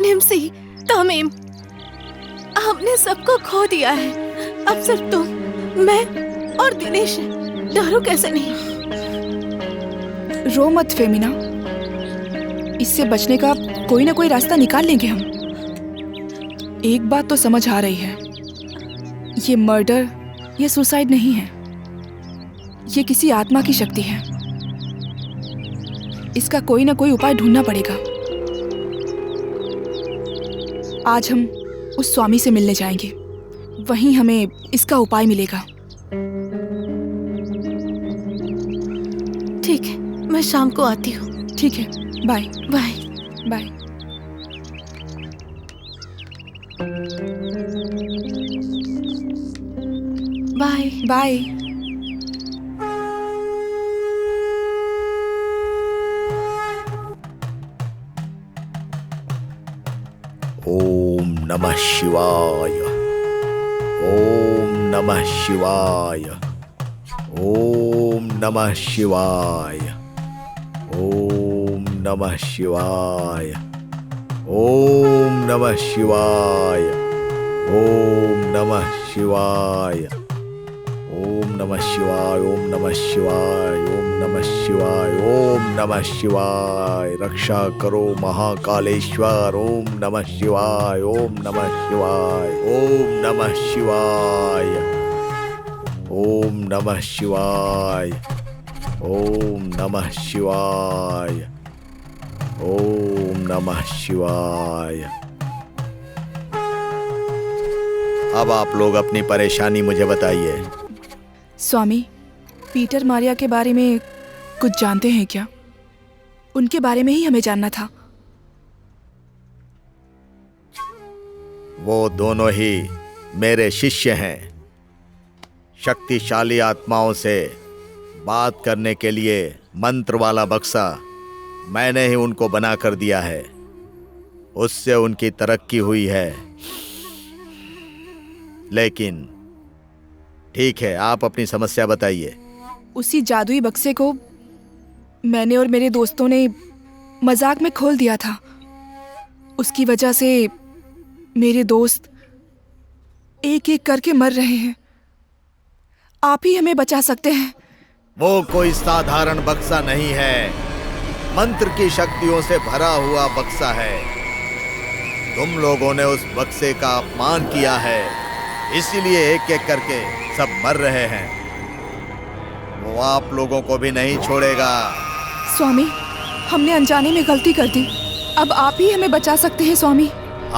Speaker 6: निम्सी, तमीम, हमने सबको खो दिया है। अब सिर्फ तुम, मैं और दिनेश हैं। डरो कैसे नहीं।
Speaker 4: रो मत फेमिना, इससे बचने का कोई ना कोई रास्ता निकाल लेंगे हम। एक बात तो समझ आ रही है, ये मर्डर, ये सुसाइड नहीं है, ये किसी आत्मा की शक्ति है। इसका कोई ना कोई उपाय ढूंढना पड़ेगा। आज हम उस स्वामी से मिलने जाएंगे, वहीं हमें इसका उपाय मिलेगा।
Speaker 6: ठीक है, मैं शाम को आती हूँ।
Speaker 4: ठीक है, bye
Speaker 6: bye
Speaker 4: bye.
Speaker 6: Bye
Speaker 4: bye.
Speaker 8: ओम नमः शिवाय। ओम नमः शिवाय। ओम नमः शिवाय। ओम नमः शिवाय। ओम नमः शिवाय। ओम नमः शिवाय। ओम नमः शिवाय। ओम नमः शिवाय। ओम नमः शिवाय। ओम नमः शिवाय। रक्षा करो महाकालेश्वर। ओम नमः शिवाय। ओम नमः शिवाय। ओम नमः शिवाय। ओम नमः शिवाय। ओम नमः शिवाय। ओम नमः शिवाय। अब आप लोग अपनी परेशानी मुझे बताइए।
Speaker 4: स्वामी, पीटर मारिया के बारे में कुछ जानते हैं क्या? उनके बारे में ही हमें जानना था।
Speaker 8: वो दोनों ही मेरे शिष्य हैं। शक्तिशाली आत्माओं से बात करने के लिए मंत्र वाला बक्सा मैंने ही उनको बना कर दिया है। उससे उनकी तरक्की हुई है। लेकिन ठीक है, आप अपनी समस्या बताइए।
Speaker 4: उसी जादुई बक्से को मैंने और मेरे दोस्तों ने मजाक में खोल दिया था। उसकी वजह से मेरे दोस्त एक एक करके मर रहे हैं। आप ही हमें बचा सकते हैं।
Speaker 8: वो कोई साधारण बक्सा नहीं है, मंत्र की शक्तियों से भरा हुआ बक्सा है। तुम लोगों ने उस बक्से का अपमान किया है, इसीलिए एक एक करके सब मर रहे हैं। वो आप लोगों को भी नहीं छोड़ेगा।
Speaker 4: स्वामी, हमने अनजाने में गलती कर दी, अब आप ही हमें बचा सकते हैं स्वामी।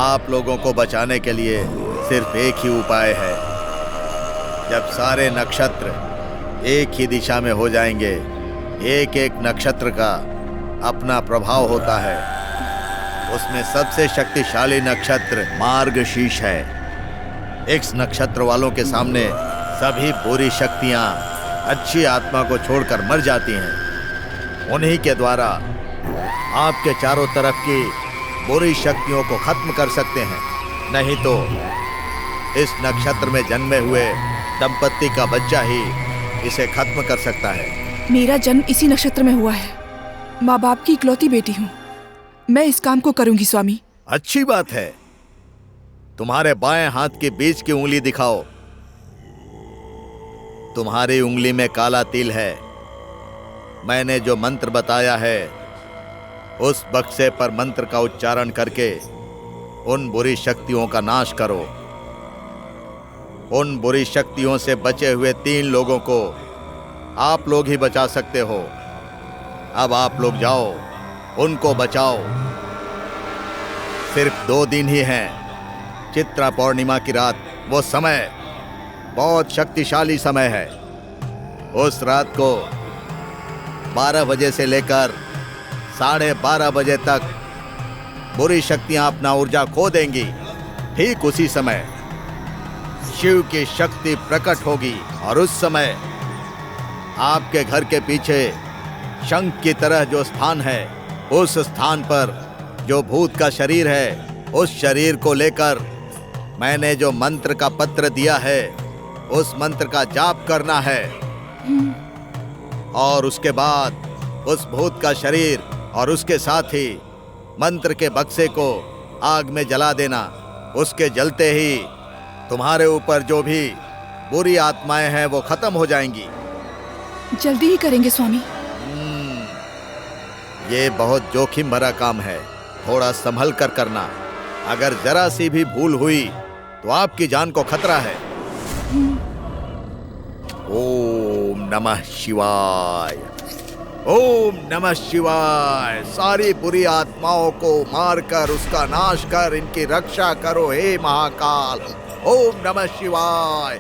Speaker 8: आप लोगों को बचाने के लिए सिर्फ एक ही उपाय है। जब सारे नक्षत्र एक ही दिशा में हो जाएंगे, एक एक नक्षत्र का अपना प्रभाव होता है। उसमें सबसे शक्तिशाली नक्षत्र मार्गशीर्ष है। इस नक्षत्र वालों के सामने सभी बुरी शक्तियां अच्छी आत्मा को छोड़कर मर जाती हैं। उन्हीं के द्वारा आपके चारों तरफ की बुरी शक्तियों को खत्म कर सकते हैं। नहीं तो इस नक्षत्र में जन्मे हुए दंपत्ति का बच्चा ही इसे खत्म कर सकता है।
Speaker 4: मेरा जन्म इसी नक्षत्र में हुआ है, माँ बाप की इकलौती बेटी हूँ। मैं इस काम को करूंगी स्वामी।
Speaker 8: अच्छी बात है। तुम्हारे बाएं हाथ के बीच की उंगली दिखाओ। तुम्हारी उंगली में काला तिल है। मैंने जो मंत्र बताया है, उस बक्से पर मंत्र का उच्चारण करके उन बुरी शक्तियों का नाश करो। उन बुरी शक्तियों से बचे हुए 3 लोगों को आप लोग ही बचा सकते हो। अब आप लोग जाओ, उनको बचाओ। सिर्फ 2 दिन ही हैं। चित्रा पौर्णिमा की रात, वो समय बहुत शक्तिशाली समय है। उस रात को 12 बजे से लेकर 12:30 बजे तक बुरी शक्तियां अपना ऊर्जा खो देंगी। ठीक उसी समय शिव की शक्ति प्रकट होगी और उस समय आपके घर के पीछे शंख की तरह जो स्थान है, उस स्थान पर जो भूत का शरीर है, उस शरीर को लेकर मैंने जो मंत्र का पत्र दिया है, उस मंत्र का जाप करना है। और उसके बाद उस भूत का शरीर और उसके साथ ही मंत्र के बक्से को आग में जला देना। उसके जलते ही तुम्हारे ऊपर जो भी बुरी आत्माएं हैं वो खत्म हो जाएंगी।
Speaker 4: जल्दी ही करेंगे स्वामी।
Speaker 8: ये बहुत जोखिम भरा काम है, थोड़ा संभल कर करना। अगर जरा सी भी भूल हुई तो आपकी जान को खतरा है। ओम नमः शिवाय, ओम नमः शिवाय। सारी बुरी आत्माओं को मारकर उसका नाश कर इनकी रक्षा करो हे महाकाल। ओम नमः शिवाय।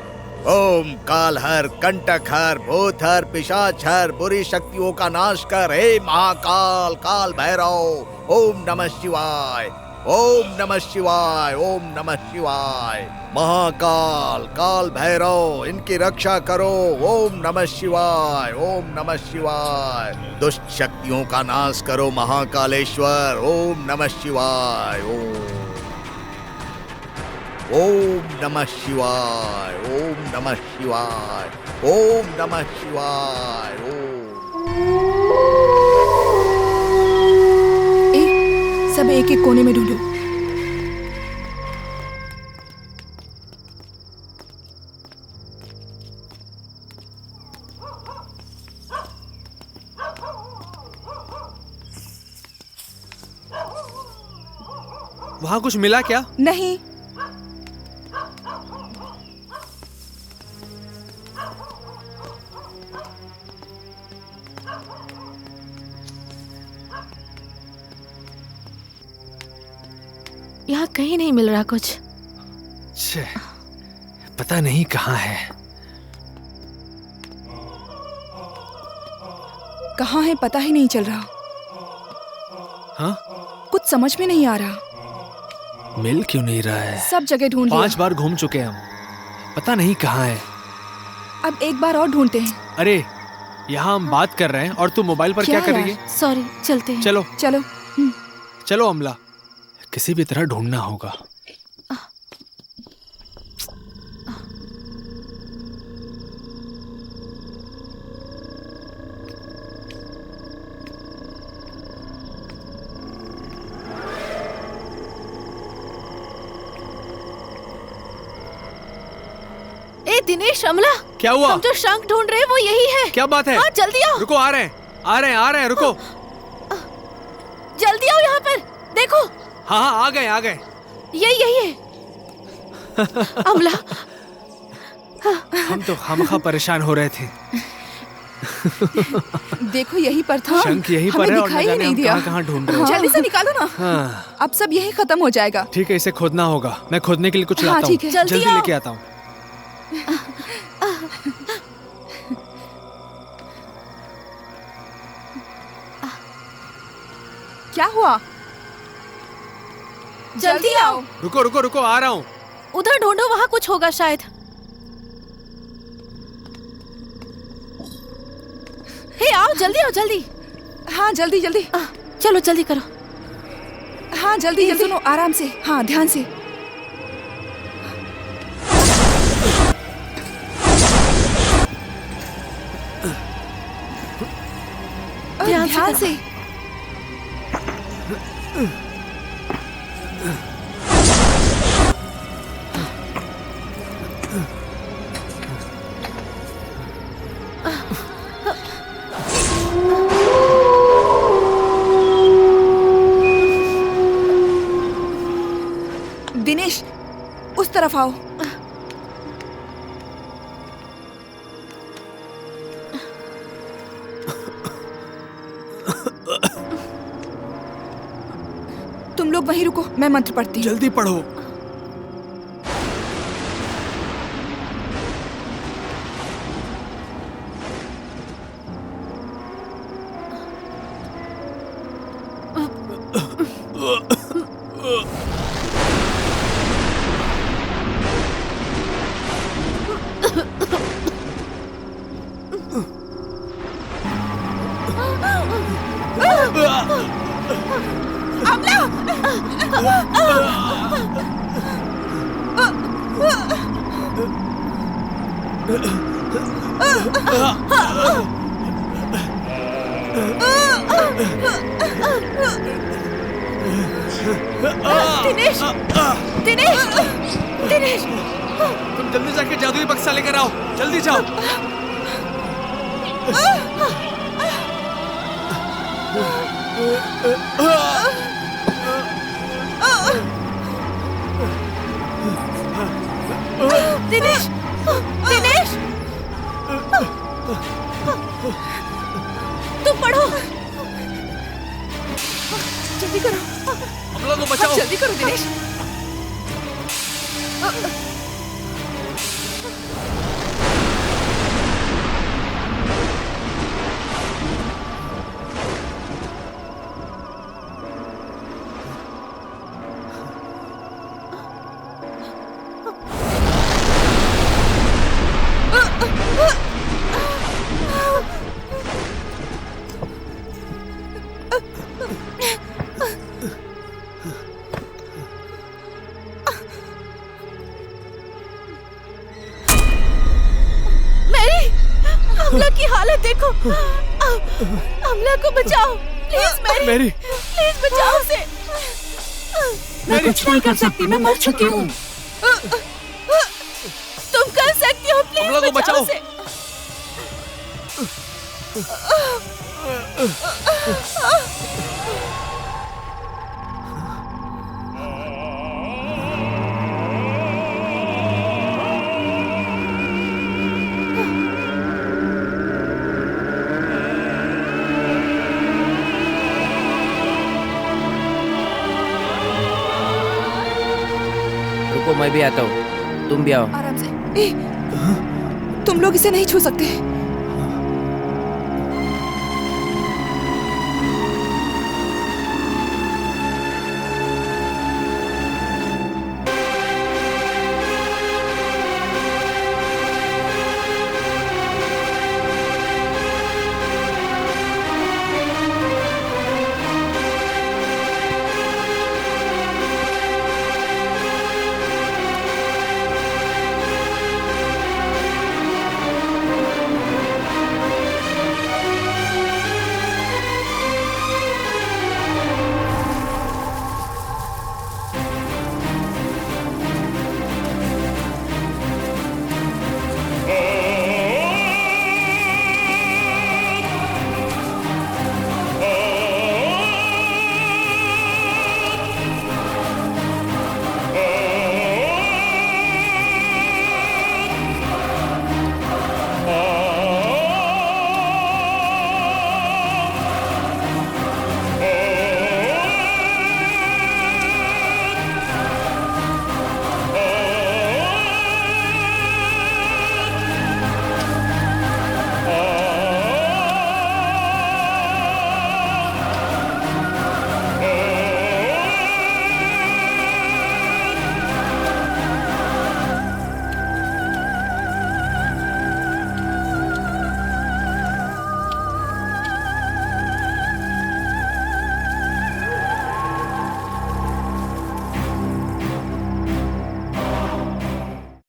Speaker 8: ओम कालहर, कंटकहर, भूतहर, पिशाचहर, बुरी शक्तियों का नाश कर हे महाकाल, काल भैरव। ओम नमः शिवाय, ओम नमः शिवाय, ओम नमः शिवाय। महाकाल, काल भैरव, इनकी रक्षा करो। ओम नमः शिवाय, ओम नमः शिवाय। दुष्ट शक्तियों का नाश करो महाकालेश्वर। ओम नमः शिवाय। ओम नमः शिवाय, ओम नमः शिवाय, ओम नमः शिवाय।
Speaker 4: सब एक एक कोने में ढूंढो।
Speaker 7: वहां कुछ मिला क्या?
Speaker 4: नहीं।
Speaker 6: यहाँ कहीं नहीं मिल रहा कुछ।
Speaker 7: छे, पता नहीं कहाँ है।
Speaker 4: कहाँ है पता ही नहीं चल रहा।
Speaker 7: हाँ?
Speaker 4: कुछ समझ में नहीं आ रहा।
Speaker 7: मिल क्यों नहीं रहा है?
Speaker 4: सब जगह ढूंढ लिया।
Speaker 7: 5 बार घूम चुके हम, पता नहीं कहाँ है।
Speaker 4: अब एक बार और ढूंढते हैं।
Speaker 7: अरे यहाँ हम बात कर रहे हैं और तू मोबाइल पर क्या कर रही है?
Speaker 6: सॉरी, चलते हैं।
Speaker 7: चलो
Speaker 4: चलो।
Speaker 7: चलो अमला, किसी भी तरह ढूंढना होगा।
Speaker 6: दिनेश, अमला,
Speaker 7: क्या हुआ?
Speaker 6: हम जो शंख ढूंढ रहे हैं वो यही है।
Speaker 7: क्या बात है?
Speaker 6: हाँ, जल्दी आओ।
Speaker 7: रुको, आ रहे हैं, आ रहे हैं, आ रहे हैं, रुको।
Speaker 6: जल्दी आओ यहाँ पर, देखो।
Speaker 7: हाँ हाँ, आ गए, आ गए।
Speaker 6: यही है। अमला,
Speaker 7: हम तो खामखा परेशान हो रहे थे।
Speaker 4: देखो यहीं पर था,
Speaker 7: शंख यहीं पर
Speaker 4: हमें
Speaker 7: है और
Speaker 4: दिखाई
Speaker 7: न
Speaker 4: ही
Speaker 7: जाने
Speaker 4: नहीं
Speaker 7: हम
Speaker 4: दिया।
Speaker 7: कहाँ-कहाँ ढूंढ रहे हैं।
Speaker 4: जल्दी से निकालो ना।
Speaker 7: हाँ।
Speaker 4: अब सब यही खत्म हो जाएगा।
Speaker 7: ठीक है, इसे खोदना होगा। मैं खोदने के लिए कुछ
Speaker 4: हाँ,
Speaker 7: लाता हूँ।
Speaker 4: ठीक है।
Speaker 6: जल्दी
Speaker 7: जल्दी
Speaker 6: आओ।
Speaker 7: लेके आता हूँ।
Speaker 4: क्या हुआ?
Speaker 6: जल्दी आओ।
Speaker 7: रुको रुको रुको, आ रहा हूँ।
Speaker 6: उधर ढूंढो, वहाँ कुछ होगा शायद। हे, आओ, जल्दी आओ, जल्दी।
Speaker 4: हाँ जल्दी जल्दी।
Speaker 6: चलो जल्दी करो।
Speaker 4: हाँ जल्दी जल्दी। सुनो, आराम से। हाँ, ध्यान से। ध्यान से। दिनेश, उस तरफ आओ। तुम लोग वहीं रुको, मैं मंत्र पढ़ती हूँ।
Speaker 7: जल्दी पढ़ो।
Speaker 6: दिनेश, दिनेश, दिनेश।
Speaker 7: तुम जल्दी जाके जादुई बक्सा लेकर आओ, जल्दी जाओ।
Speaker 6: दिनेश, दिनेश, तुम पढ़ो।
Speaker 4: जल्दी करो।
Speaker 7: हम लोग को बचाओ।
Speaker 4: जल्दी करो दिनेश।
Speaker 6: अमला की हालत देखो। अमला को बचाओ प्लीज।
Speaker 7: मेरी
Speaker 6: प्लीज बचाओ उसे।
Speaker 1: मैं कुछ नहीं कर सकती, मैं मर चुकी हूँ।
Speaker 6: तुम कर सकती हो,
Speaker 7: अमला को
Speaker 6: प्लीज बचाओ
Speaker 7: बचाओ।
Speaker 6: उसे।
Speaker 10: रुको, मैं भी आता हूँ, तुम भी आओ।
Speaker 4: आराम से। तुम लोग इसे नहीं छू सकते।